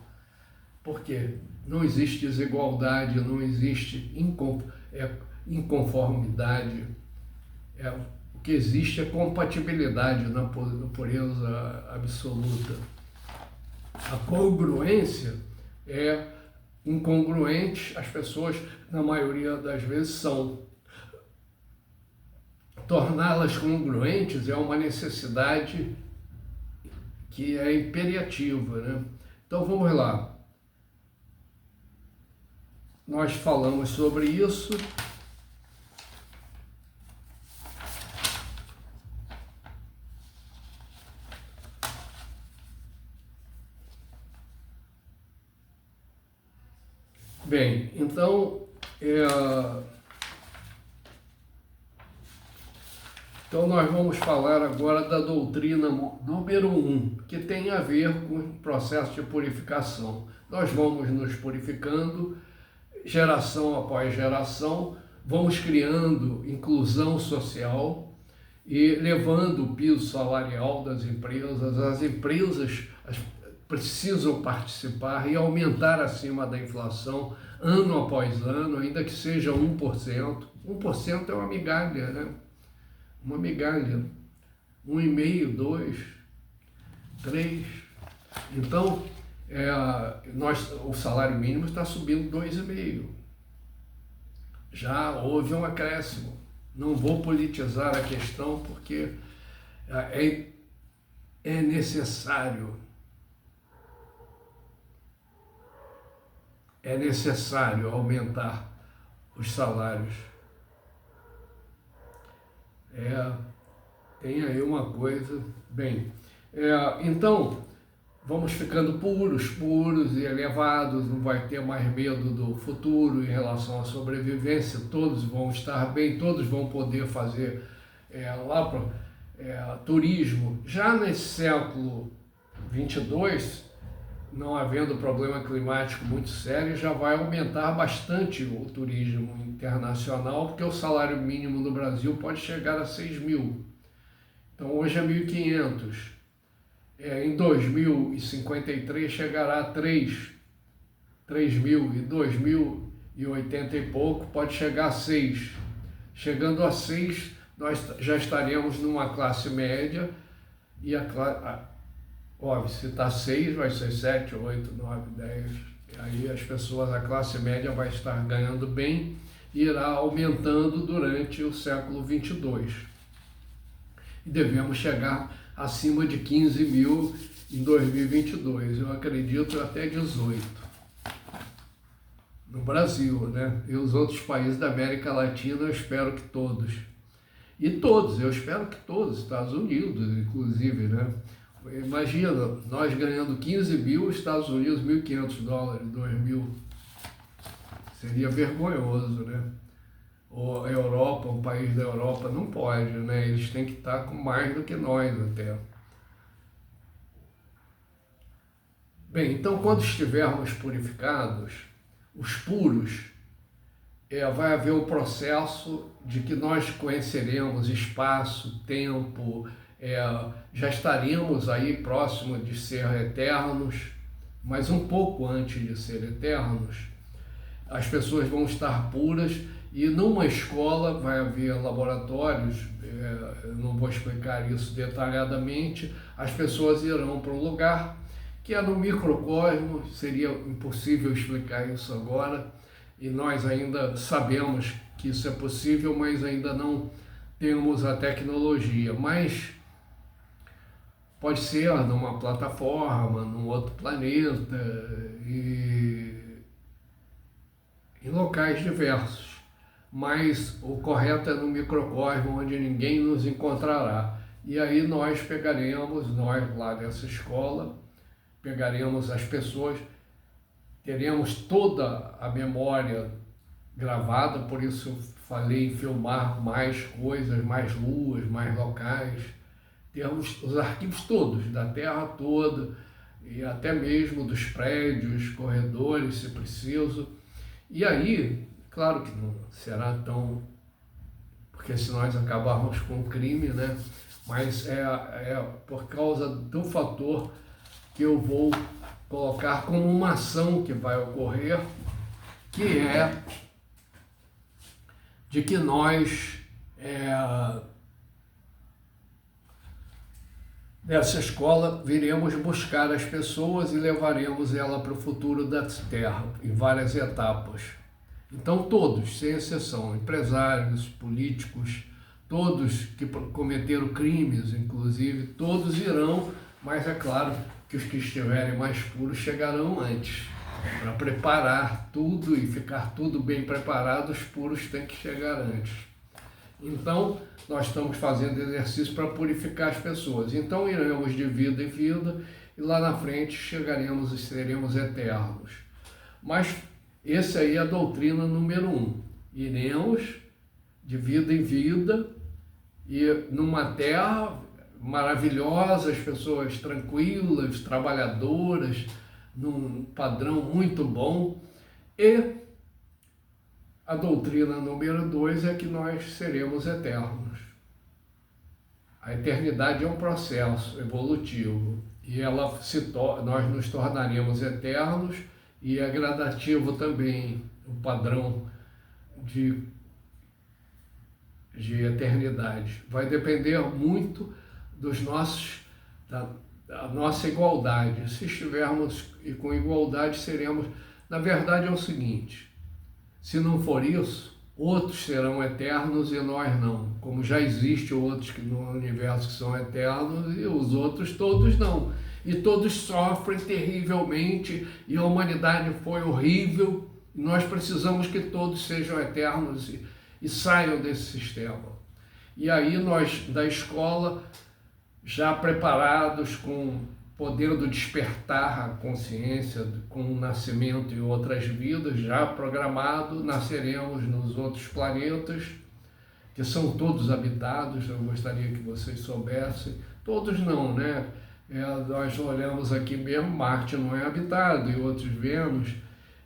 Por quê? Não existe desigualdade, não existe inconformidade. O que existe é compatibilidade na pureza absoluta. A congruência é incongruente, as pessoas, na maioria das vezes, são. Torná-las congruentes é uma necessidade que é imperativa, né? Então vamos lá. Nós falamos sobre isso. Bem, então Então nós vamos falar agora da doutrina número 1, que tem a ver com o processo de purificação. Nós vamos nos purificando, geração após geração, vamos criando inclusão social e levando o piso salarial das empresas. As empresas precisam participar e aumentar acima da inflação ano após ano, ainda que seja 1%. 1% é uma migalha, né? Uma migalha. 1,5%, 2%, 3%. Então, o salário mínimo está subindo 2,5%. Já houve um acréscimo. Não vou politizar a questão porque é necessário. É necessário aumentar os salários. Tem aí uma coisa. Bem, então vamos ficando puros e elevados, não vai ter mais medo do futuro em relação à sobrevivência, todos vão estar bem, todos vão poder fazer turismo. Já nesse século 22, não havendo problema climático muito sério, já vai aumentar bastante o turismo internacional, porque o salário mínimo no Brasil pode chegar a 6 mil. Então hoje é 1.500. Em 2053 chegará a 3 mil, e 2080 e pouco pode chegar a 6. Chegando a 6, nós já estaremos numa classe média, e óbvio, se está 6, vai ser 7, 8, 9, 10. Aí as pessoas, a classe média vai estar ganhando bem e irá aumentando durante o século 22. E devemos chegar acima de 15 mil em 2022. Eu acredito até 18. No Brasil, né? E os outros países da América Latina, eu espero que todos. Eu espero que todos, Estados Unidos, inclusive, né? Imagina, nós ganhando 15 mil, Estados Unidos $1.500, 2.000. Seria vergonhoso, né? Ou a Europa, um país da Europa, não pode, né? Eles têm que estar com mais do que nós até. Bem, então quando estivermos purificados, os puros, vai haver o processo de que nós conheceremos espaço, tempo, já estaremos aí próximo de ser eternos, mas um pouco antes de ser eternos, as pessoas vão estar puras e numa escola vai haver laboratórios, eu não vou explicar isso detalhadamente, as pessoas irão para um lugar que é no microcosmo, seria impossível explicar isso agora, e nós ainda sabemos que isso é possível, mas ainda não temos a tecnologia, mas pode ser numa plataforma, num outro planeta, e em locais diversos. Mas o correto é no microcosmo, onde ninguém nos encontrará. E aí nós lá dessa escola, pegaremos as pessoas, teremos toda a memória gravada, por isso falei em filmar mais coisas, mais luas, mais locais. Temos os arquivos todos, da Terra toda, e até mesmo dos prédios, corredores, se preciso. E aí, claro que não será tão... porque se nós acabarmos com o crime, né? Mas é por causa do fator que eu vou colocar como uma ação que vai ocorrer, que é de que nós, dessa escola, viremos buscar as pessoas e levaremos ela para o futuro da Terra, em várias etapas. Então todos, sem exceção, empresários, políticos, todos que cometeram crimes, inclusive, todos irão, mas é claro que os que estiverem mais puros chegarão antes, para preparar tudo e ficar tudo bem preparado, os puros têm que chegar antes. Então, nós estamos fazendo exercício para purificar as pessoas. Então, iremos de vida em vida e lá na frente chegaremos e seremos eternos. Mas essa aí é a doutrina número 1. Iremos de vida em vida e numa terra maravilhosa, as pessoas tranquilas, trabalhadoras, num padrão muito bom. E a doutrina número 2 é que nós seremos eternos. A eternidade é um processo evolutivo e nós nos tornaremos eternos, e é gradativo também o padrão de eternidade. Vai depender muito da nossa igualdade. Se estivermos com igualdade, seremos... Na verdade é o seguinte: se não for isso, outros serão eternos e nós não. Como já existem outros no universo que são eternos e os outros todos não. E todos sofrem terrivelmente e a humanidade foi horrível. E nós precisamos que todos sejam eternos e saiam desse sistema. E aí nós, da escola, já preparados com podendo despertar a consciência com o nascimento em outras vidas, já programado, nasceremos nos outros planetas, que são todos habitados. Eu gostaria que vocês soubessem. Todos não, né? Nós olhamos aqui mesmo, Marte não é habitado, e outros Vênus,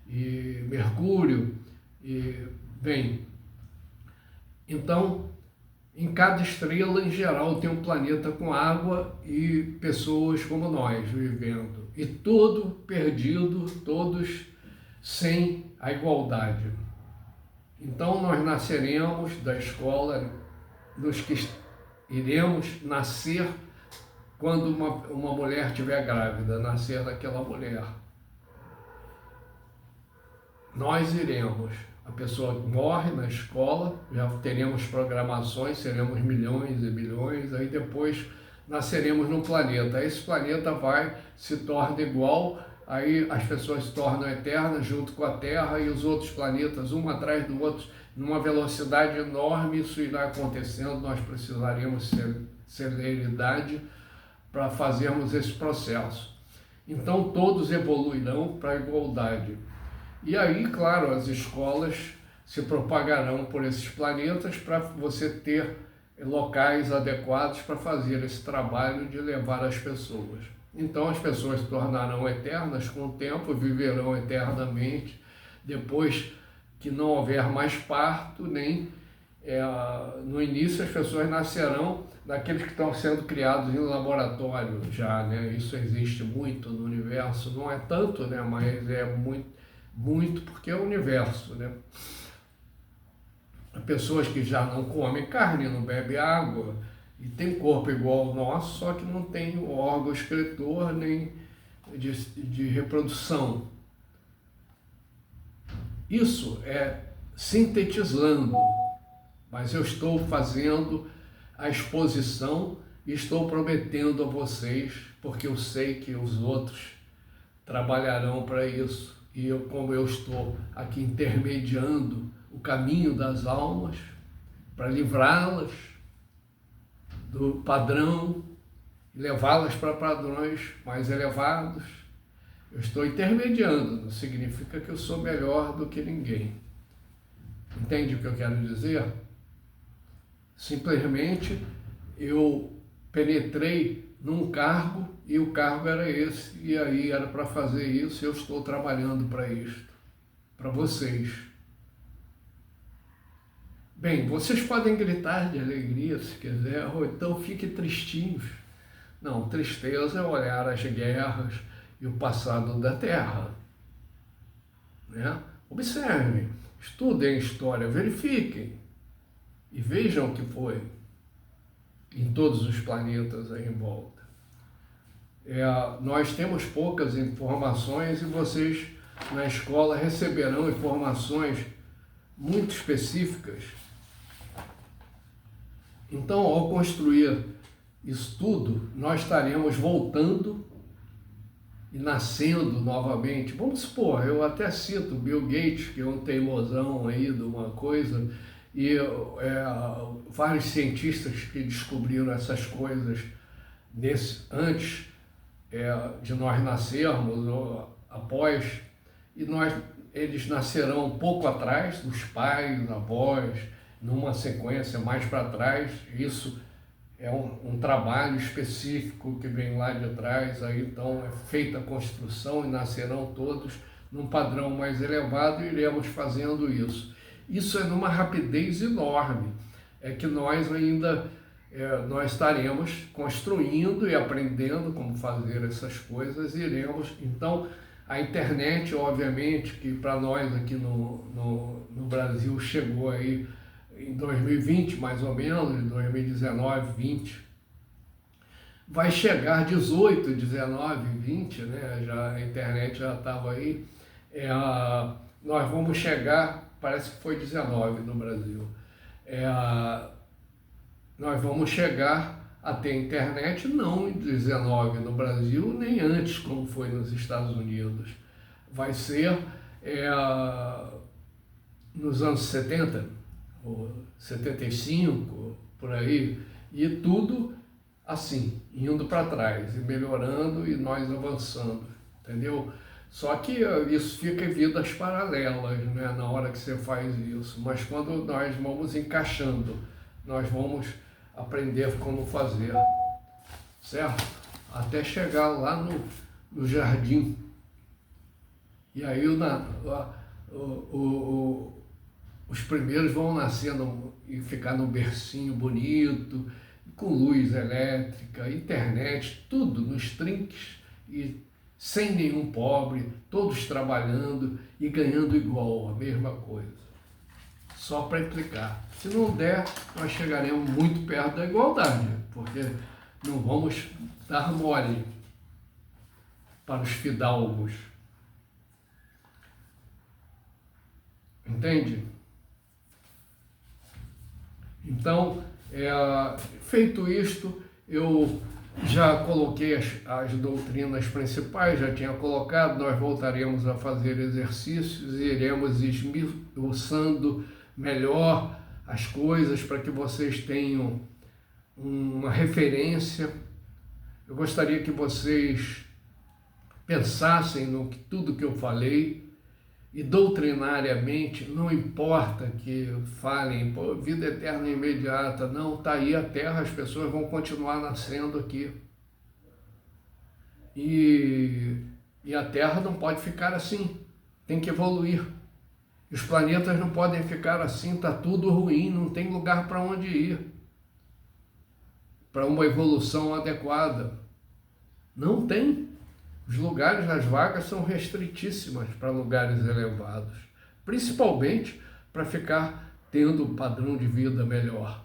e Mercúrio, e bem. Então, em cada estrela, em geral, tem um planeta com água e pessoas como nós vivendo. E tudo perdido, todos sem a igualdade. Então, nós nasceremos da escola, nos que iremos nascer quando uma mulher estiver grávida, nascer daquela mulher. Nós iremos. A pessoa morre na escola, já teremos programações, seremos milhões e bilhões, aí depois nasceremos num planeta. Esse planeta se torna igual, aí as pessoas se tornam eternas junto com a Terra e os outros planetas, um atrás do outro, numa velocidade enorme. Isso irá acontecendo, nós precisaremos celeridade para fazermos esse processo. Então todos evoluirão para a igualdade. E aí, claro, as escolas se propagarão por esses planetas para você ter locais adequados para fazer esse trabalho de levar as pessoas. Então as pessoas se tornarão eternas com o tempo, viverão eternamente, depois que não houver mais parto, nem no início as pessoas nascerão daqueles que estão sendo criados em laboratório já, né? Isso existe muito no universo, não é tanto, né? Mas é muito porque é o universo, né? Pessoas que já não comem carne, não bebem água e tem corpo igual ao nosso, só que não tem o órgão excretor nem de reprodução. Isso é sintetizando, mas eu estou fazendo a exposição e estou prometendo a vocês, porque eu sei que os outros trabalharão para isso. E como eu estou aqui intermediando o caminho das almas, para livrá-las do padrão e levá-las para padrões mais elevados, eu estou intermediando, não significa que eu sou melhor do que ninguém. Entende o que eu quero dizer? Simplesmente eu penetrei num cargo e o cargo era esse, e aí era para fazer isso, e eu estou trabalhando para isto, para vocês. Bem, vocês podem gritar de alegria se quiser, ou então fiquem tristinhos. Não, tristeza é olhar as guerras e o passado da Terra, né? Observem, estudem a história, verifiquem e vejam o que foi em todos os planetas aí em volta. Nós temos poucas informações e vocês na escola receberão informações muito específicas. Então, ao construir isso tudo, nós estaremos voltando e nascendo novamente. Vamos supor, eu até cito Bill Gates, que é um teimosão aí de uma coisa, e vários cientistas que descobriram essas coisas antes de nós nascermos ou após, e eles nascerão um pouco atrás dos pais, avós, numa sequência mais para trás. Isso é um trabalho específico que vem lá de trás, aí então é feita a construção e nascerão todos num padrão mais elevado e iremos fazendo isso. Isso é numa rapidez enorme, é que nós ainda nós estaremos construindo e aprendendo como fazer essas coisas, iremos, então a internet, obviamente, que para nós aqui no Brasil chegou aí em 2020, mais ou menos, em 2019, 20, vai chegar 18, 19, 20, né? Já, a internet já estava aí, nós vamos chegar, parece que foi 19 no Brasil, nós vamos chegar a ter internet não em 19 no Brasil, nem antes, como foi nos Estados Unidos. Vai ser nos anos 70, ou 75, por aí, e tudo assim, indo para trás, e melhorando, e nós avançando, entendeu? Só que isso fica em vidas paralelas, né, na hora que você faz isso, mas quando nós vamos encaixando, nós vamos aprender como fazer, certo? Até chegar lá no jardim. E aí os primeiros vão nascendo e ficar num bercinho bonito, com luz elétrica, internet, tudo nos trinques, e sem nenhum pobre, todos trabalhando e ganhando igual, a mesma coisa. Só para implicar. Se não der, nós chegaremos muito perto da igualdade, porque não vamos dar mole para os fidalgos. Entende? Então, feito isto, eu já coloquei as doutrinas principais, já tinha colocado, nós voltaremos a fazer exercícios e iremos esmiuçando melhor as coisas para que vocês tenham uma referência. Eu gostaria que vocês pensassem tudo que eu falei e doutrinariamente, não importa que falem, pô, vida eterna e imediata, não, está aí a Terra, as pessoas vão continuar nascendo aqui. E a Terra não pode ficar assim, tem que evoluir. Os planetas não podem ficar assim, está tudo ruim, não tem lugar para onde ir, para uma evolução adequada. Não tem. Os lugares, as vagas são restritíssimas para lugares elevados, principalmente para ficar tendo um padrão de vida melhor.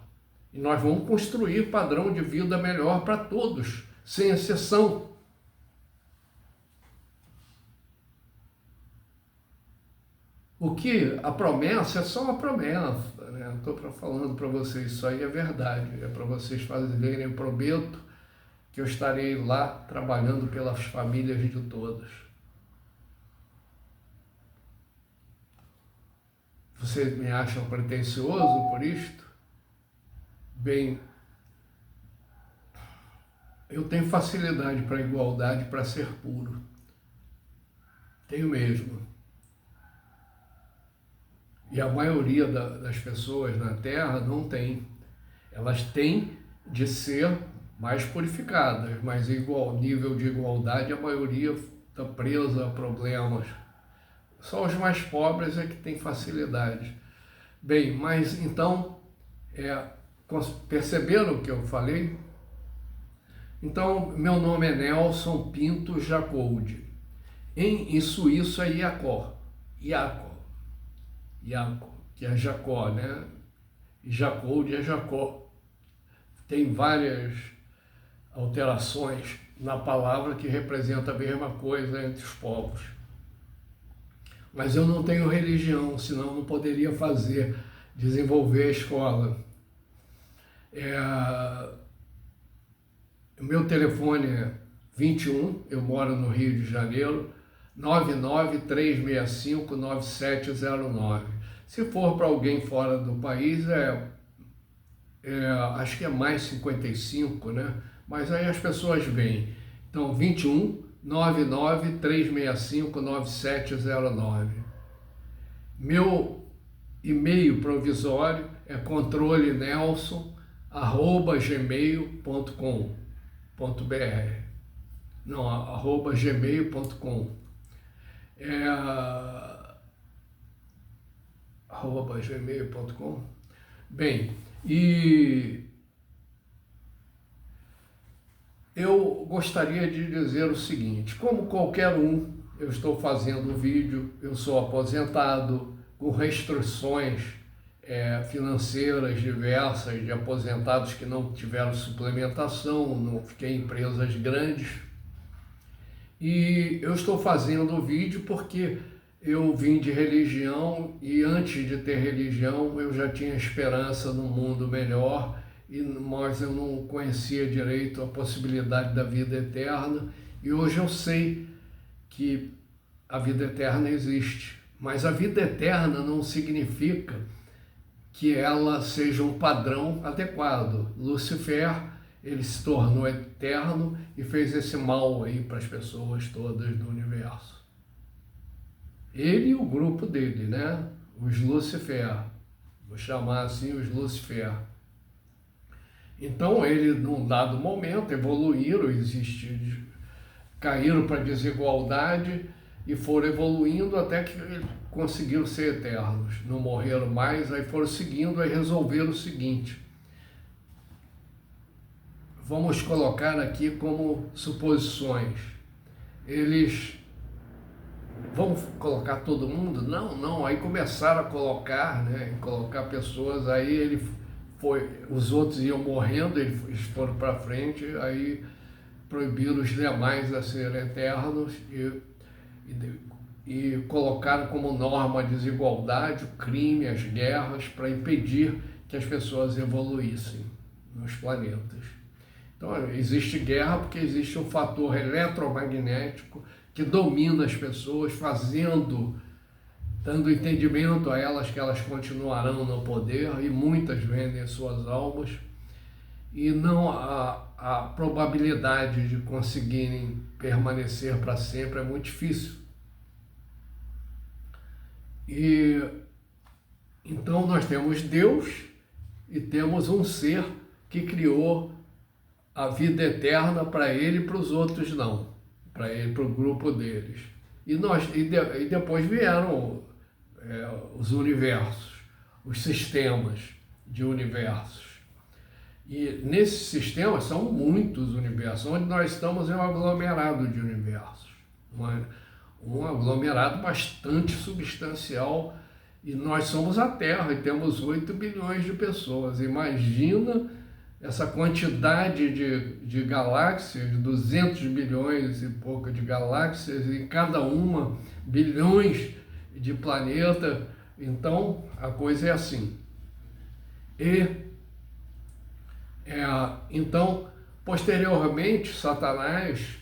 E nós vamos construir padrão de vida melhor para todos, sem exceção. O que a promessa é só uma promessa, né? Estou falando para vocês, isso aí é verdade, é para vocês fazerem prometo que eu estarei lá trabalhando pelas famílias de todos. Vocês me acham pretensioso por isto? Bem, eu tenho facilidade para igualdade, para ser puro. Tenho mesmo. E a maioria das pessoas na Terra não tem. Elas têm de ser mais purificadas, mas igual nível de igualdade, a maioria está presa a problemas. Só os mais pobres é que tem facilidade. Bem, mas então, perceberam o que eu falei? Então, meu nome é Nelson Pinto Jacoldi. Em suíço é Iacó, que é Jacó, né? E Jacoldi é Jacó. Tem várias alterações na palavra que representa a mesma coisa entre os povos. Mas eu não tenho religião, senão não poderia desenvolver a escola. O meu telefone é 21, eu moro no Rio de Janeiro, 993659709. Se for para alguém fora do país, acho que é mais 55, né? Mas aí as pessoas vêm. Então, 21 993659709. Meu e-mail provisório é controlenelson@gmail.com.br. Não, @gmail.com. @gmail.com. Bem, e eu gostaria de dizer o seguinte: como qualquer um, eu estou fazendo vídeo, eu sou aposentado, com restrições financeiras diversas, de aposentados que não tiveram suplementação, não fiquei em empresas grandes. E eu estou fazendo o vídeo porque eu vim de religião e antes de ter religião eu já tinha esperança num mundo melhor, mas eu não conhecia direito a possibilidade da vida eterna, e hoje eu sei que a vida eterna existe. Mas a vida eterna não significa que ela seja um padrão adequado. Lúcifer, ele se tornou eterno e fez esse mal aí para as pessoas todas do universo. Ele e o grupo dele, né? Os Lúcifer, vou chamar assim os Lúcifer. Então ele, num dado momento, evoluíram, caíram para a desigualdade e foram evoluindo até que conseguiram ser eternos. Não morreram mais, aí foram seguindo, aí resolveram o seguinte: vamos colocar aqui como suposições. Eles vão colocar todo mundo? Não, aí começaram a colocar, né? Colocar pessoas, aí os outros iam morrendo, eles foram para frente, aí proibiram os demais a serem eternos e colocaram como norma a desigualdade, o crime, as guerras, para impedir que as pessoas evoluíssem nos planetas. Então, existe guerra porque existe um fator eletromagnético que domina as pessoas, dando entendimento a elas que elas continuarão no poder, e muitas vendem suas almas, e não a probabilidade de conseguirem permanecer para sempre é muito difícil. E então nós temos Deus e temos um ser que criou a vida eterna para ele e para os outros não, para ele, para o grupo deles. E depois vieram os universos, os sistemas de universos. E nesses sistemas são muitos universos, onde nós estamos em um aglomerado de universos, um aglomerado bastante substancial, e nós somos a Terra e temos 8 bilhões de pessoas. Imagina essa quantidade de galáxias, 200 bilhões e pouco de galáxias, e cada uma bilhões de planetas. Então a coisa é assim. Então, posteriormente, Satanás,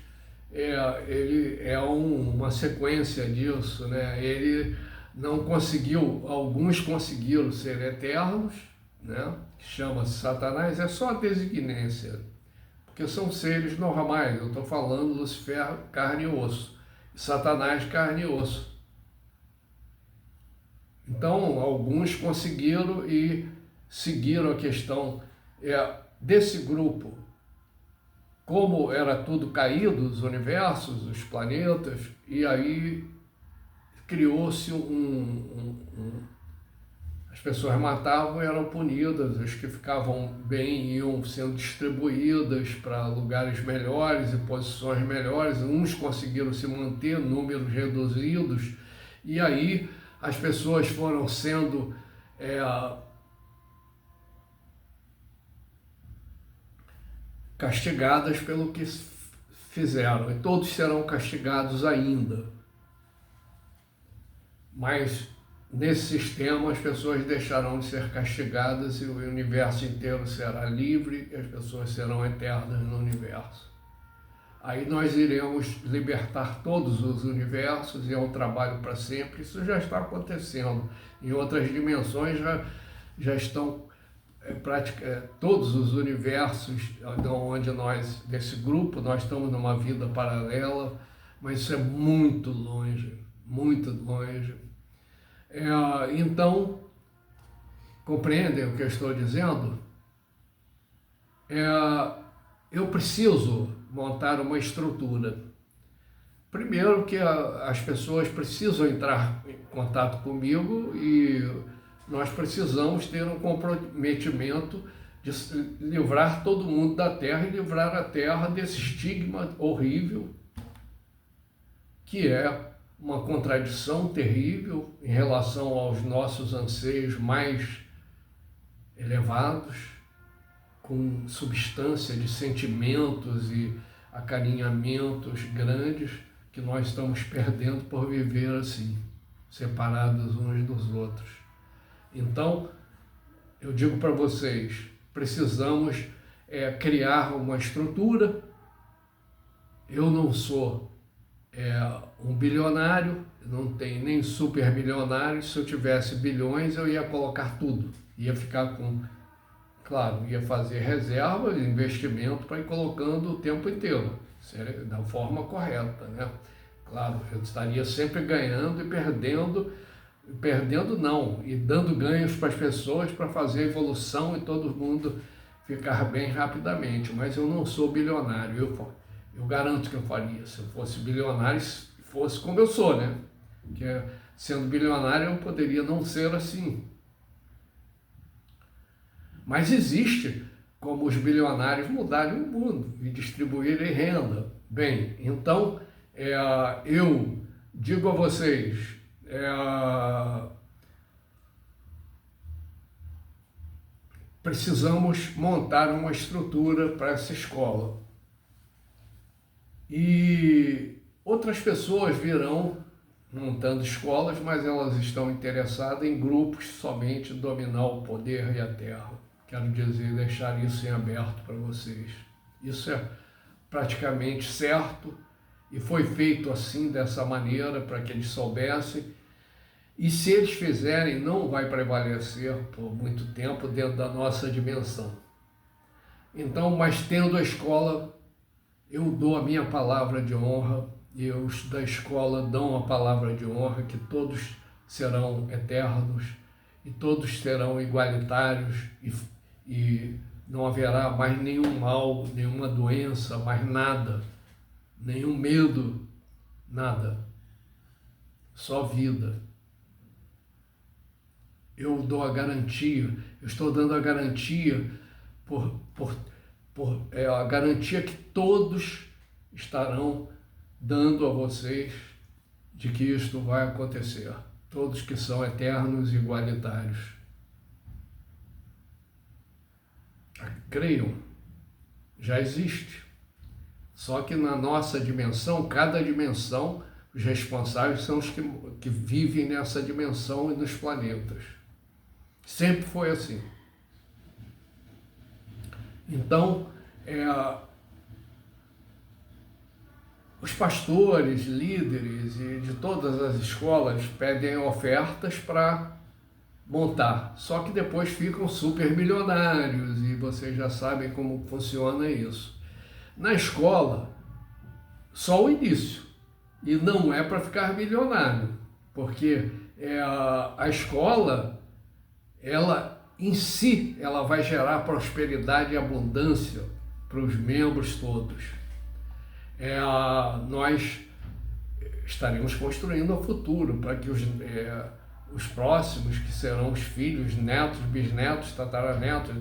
ele é uma sequência disso, né? Ele não conseguiu, alguns conseguiram ser eternos, né? Chama-se Satanás, é só a designência, porque são seres normais. Eu estou falando Lúcifer, carne e osso, e Satanás, carne e osso. Então, alguns conseguiram e seguiram a questão desse grupo. Como era tudo caído, os universos, os planetas, e aí criou-se as pessoas matavam e eram punidas, os que ficavam bem iam sendo distribuídas para lugares melhores e posições melhores, uns conseguiram se manter, números reduzidos, e aí as pessoas foram sendo castigadas pelo que fizeram, e todos serão castigados ainda. Mas nesse sistema as pessoas deixarão de ser castigadas e o universo inteiro será livre e as pessoas serão eternas no universo. Aí nós iremos libertar todos os universos e é um trabalho para sempre. Isso já está acontecendo. Em outras dimensões já estão todos os universos onde nós, desse grupo, nós estamos numa vida paralela, mas isso é muito longe, muito longe. Então, Compreendem o que eu estou dizendo? Eu preciso montar uma estrutura. Primeiro que as pessoas precisam entrar em contato comigo e nós precisamos ter um comprometimento de livrar todo mundo da Terra e livrar a Terra desse estigma horrível, que é uma contradição terrível em relação aos nossos anseios mais elevados, com substância de sentimentos e acarinhamentos grandes que nós estamos perdendo por viver assim, separados uns dos outros. Então, eu digo para vocês, precisamos criar uma estrutura. Eu não sou um bilionário, não tenho nem super bilionário. Se eu tivesse bilhões, eu ia colocar tudo, ia ficar com, claro, ia fazer reserva de investimento para ir colocando o tempo inteiro, da forma correta, né? Claro, eu estaria sempre ganhando e perdendo não, e dando ganhos para as pessoas para fazer a evolução e todo mundo ficar bem rapidamente, mas eu não sou bilionário, eu garanto que eu faria, se eu fosse bilionário, fosse como eu sou, né? Que sendo bilionário eu poderia não ser assim. Mas existe como os bilionários mudarem o mundo e distribuírem renda. Bem, então eu digo a vocês, precisamos montar uma estrutura para essa escola. E outras pessoas virão montando escolas, mas elas estão interessadas em grupos somente dominar o poder e a terra. Quero dizer, deixar isso em aberto para vocês. Isso é praticamente certo e foi feito assim, dessa maneira, para que eles soubessem. E se eles fizerem, não vai prevalecer por muito tempo dentro da nossa dimensão. Então, mas tendo a escola, eu dou a minha palavra de honra, e os da escola dão a palavra de honra que todos serão eternos e todos serão igualitários e não haverá mais nenhum mal, nenhuma doença, mais nada, nenhum medo, nada, só vida. Eu dou a garantia, eu estou dando a garantia a garantia que todos estarão dando a vocês de que isto vai acontecer. Todos que são eternos e igualitários. Creiam, já existe. Só que na nossa dimensão, cada dimensão, os responsáveis são os que vivem nessa dimensão e nos planetas. Sempre foi assim. Então, os pastores, líderes de todas as escolas pedem ofertas para montar, só que depois ficam super milionários e vocês já sabem como funciona isso. Na escola, só o início, e não é para ficar milionário, porque a escola, ela em si, ela vai gerar prosperidade e abundância para os membros todos. Nós estaremos construindo o futuro para que os próximos, que serão os filhos, netos, bisnetos, tataranetos,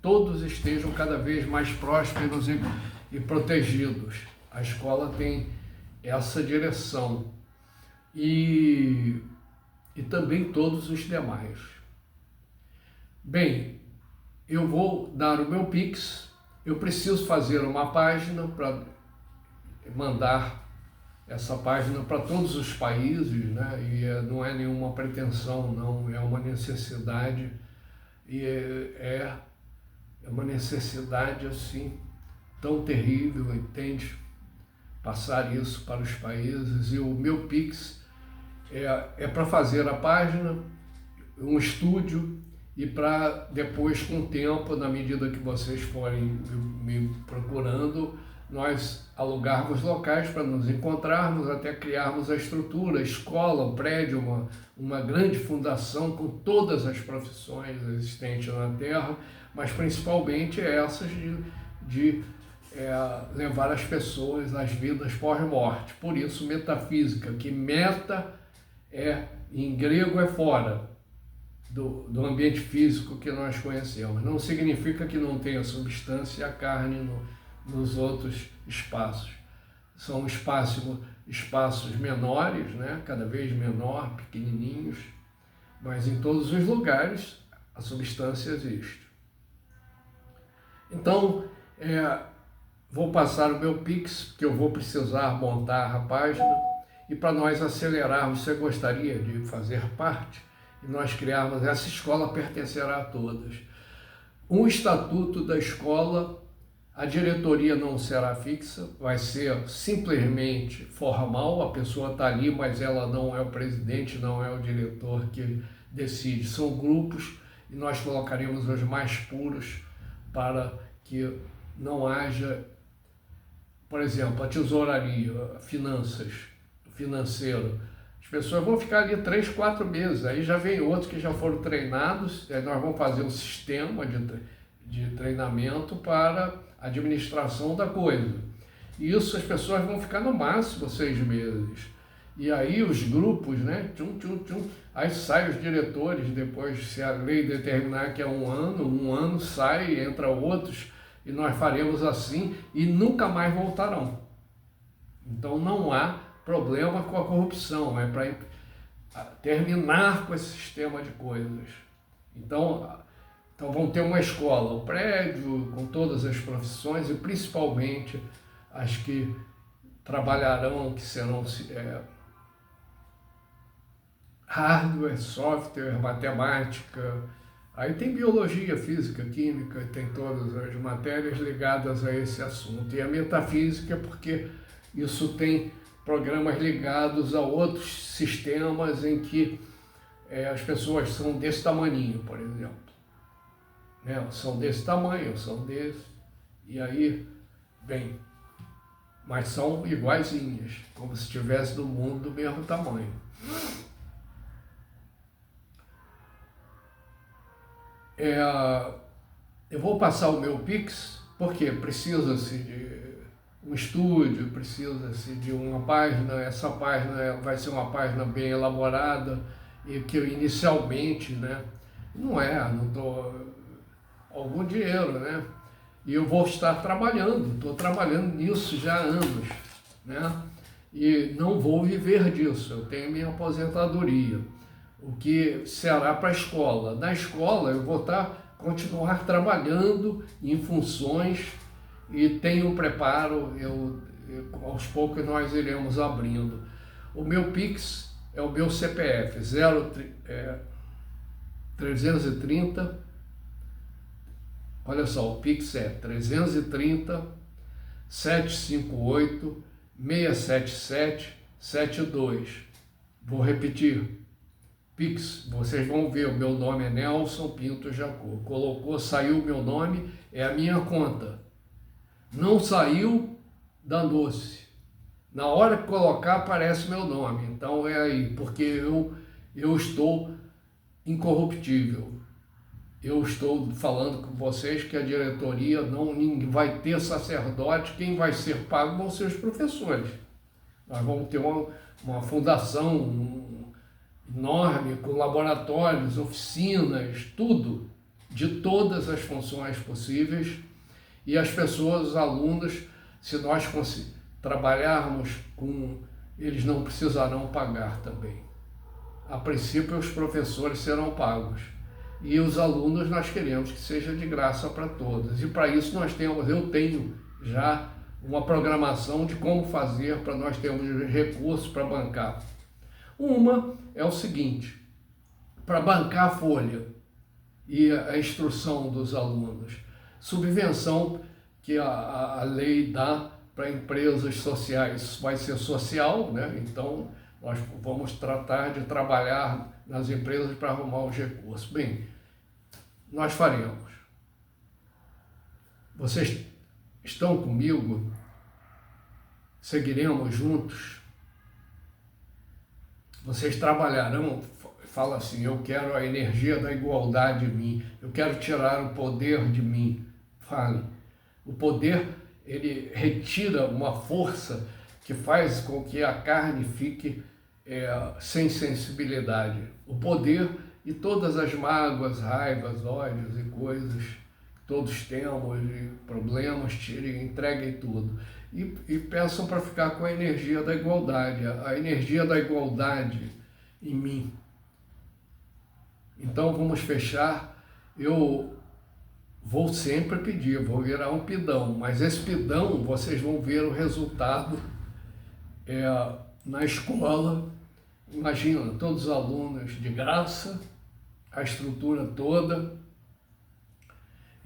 todos estejam cada vez mais prósperos e protegidos. A escola tem essa direção e também todos os demais. Bem, eu vou dar o meu Pix. Eu preciso fazer uma página para mandar essa página para todos os países, né? E não é nenhuma pretensão, não, é uma necessidade, e é uma necessidade assim, tão terrível, entende? Passar isso para os países, e o meu Pix é para fazer a página, um estúdio, e para depois, com o tempo, na medida que vocês forem me procurando, nós alugarmos locais para nos encontrarmos, até criarmos a estrutura, a escola, o prédio, uma grande fundação com todas as profissões existentes na Terra, mas principalmente essas de levar as pessoas às vidas pós-morte. Por isso, metafísica, que meta em grego é fora do ambiente físico que nós conhecemos. Não significa que não tenha substância e a carne nos outros espaços. São espaços menores, né? Cada vez menor, pequenininhos, mas em todos os lugares a substância existe. Então, vou passar o meu Pix, que eu vou precisar montar a página, e para nós acelerarmos, você gostaria de fazer parte? E nós criarmos, essa escola pertencerá a todas. Um estatuto da escola, a diretoria não será fixa, vai ser simplesmente formal, a pessoa está ali, mas ela não é o presidente, não é o diretor que decide. São grupos e nós colocaremos os mais puros para que não haja, por exemplo, a tesouraria, financeiro. As pessoas vão ficar ali 3, 4 meses, aí já vem outros que já foram treinados, aí nós vamos fazer um sistema de treinamento para a administração da coisa. E isso as pessoas vão ficar no máximo 6 meses. E aí os grupos, né, aí saem os diretores, depois se a lei determinar que é um ano sai, entra outros, e nós faremos assim e nunca mais voltarão. Então não há problema com a corrupção, é para terminar com esse sistema de coisas. Então vão ter uma escola, o prédio, com todas as profissões e principalmente as que trabalharão, que serão hardware, software, matemática. Aí tem biologia, física, química, tem todas as matérias ligadas a esse assunto. E a metafísica, porque isso tem programas ligados a outros sistemas em que as pessoas são desse tamaninho, por exemplo. São desse tamanho, são desse. E aí, bem, mas são iguaizinhas, como se estivesse no mundo do mesmo tamanho. Eu vou passar o meu Pix, porque precisa-se de um estúdio, precisa-se de uma página, essa página vai ser uma página bem elaborada, e que eu inicialmente, né, não estou algum dinheiro, né, e eu vou estar trabalhando, estou trabalhando nisso já há anos, né, e não vou viver disso, eu tenho minha aposentadoria, o que será para a escola. Na escola eu vou continuar trabalhando em funções e tenho um preparo, aos poucos nós iremos abrindo. O meu Pix é o meu CPF, 330, olha só, o Pix é 330 758 677 72. Vou repetir. Pix, vocês vão ver, o meu nome é Nelson Pinto Jacô. Colocou, saiu o meu nome, é a minha conta. Não saiu, danou-se. Na hora que colocar, aparece meu nome. Então é aí, porque eu estou incorruptível. Eu estou falando com vocês que a diretoria não vai ter sacerdote, quem vai ser pago vão ser os professores. Nós vamos ter uma fundação enorme, com laboratórios, oficinas, tudo, de todas as funções possíveis, e as pessoas, os alunos, se nós trabalharmos com, eles não precisarão pagar também. A princípio, os professores serão pagos, e os alunos nós queremos que seja de graça para todos, e para isso eu tenho já uma programação de como fazer para nós termos recursos para bancar. Uma é o seguinte, para bancar a folha e a instrução dos alunos, subvenção que a lei dá para empresas sociais, vai ser social, né? Então nós vamos tratar de trabalhar nas empresas para arrumar os recursos. Bem, nós faremos. Vocês estão comigo? seguiremos juntos. Vocês trabalharão, fala assim, eu quero a energia da igualdade em mim, eu quero tirar o poder de mim. Fale. O poder, ele retira uma força que faz com que a carne fique sem sensibilidade. O poder e todas as mágoas, raivas, ódios e coisas que todos temos, e problemas, tirem, entreguem tudo. E peçam para ficar com a energia da igualdade, a energia da igualdade em mim. Então vamos fechar. Eu vou sempre pedir, vou virar um pidão, mas esse pidão vocês vão ver o resultado na escola. Imagina, todos os alunos de graça, a estrutura toda.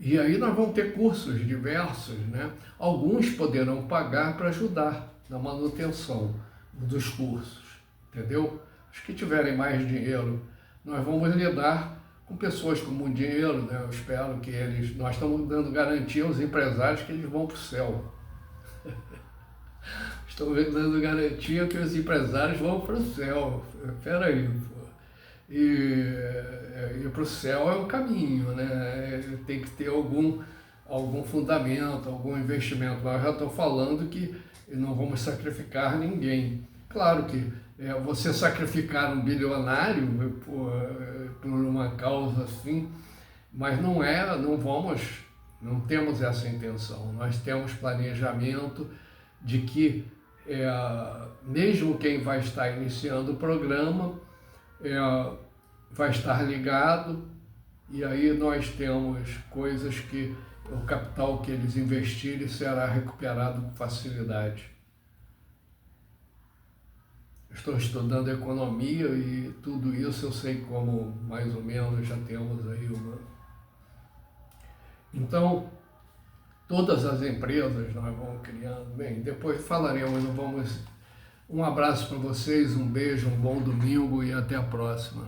E aí nós vamos ter cursos diversos, né? Alguns poderão pagar para ajudar na manutenção dos cursos, entendeu? Os que tiverem mais dinheiro, nós vamos lidar com pessoas com muito dinheiro, né? Eu espero que nós estamos dando garantia aos empresários que eles vão para o céu. Estamos dando garantia que os empresários vão para o céu. Espera aí, pô. E para o céu é um caminho, né? Tem que ter algum fundamento, algum investimento. Mas eu já estou falando que não vamos sacrificar ninguém. Claro que você sacrificar um bilionário por uma causa assim, mas não temos essa intenção. Nós temos planejamento de que mesmo quem vai estar iniciando o programa vai estar ligado, e aí nós temos coisas que o capital que eles investirem será recuperado com facilidade. Estou estudando economia e tudo isso eu sei como mais ou menos já temos aí uma... Então, todas as empresas nós vamos criando. Bem, depois falaremos, não vamos... Um abraço para vocês, um beijo, um bom domingo e até a próxima.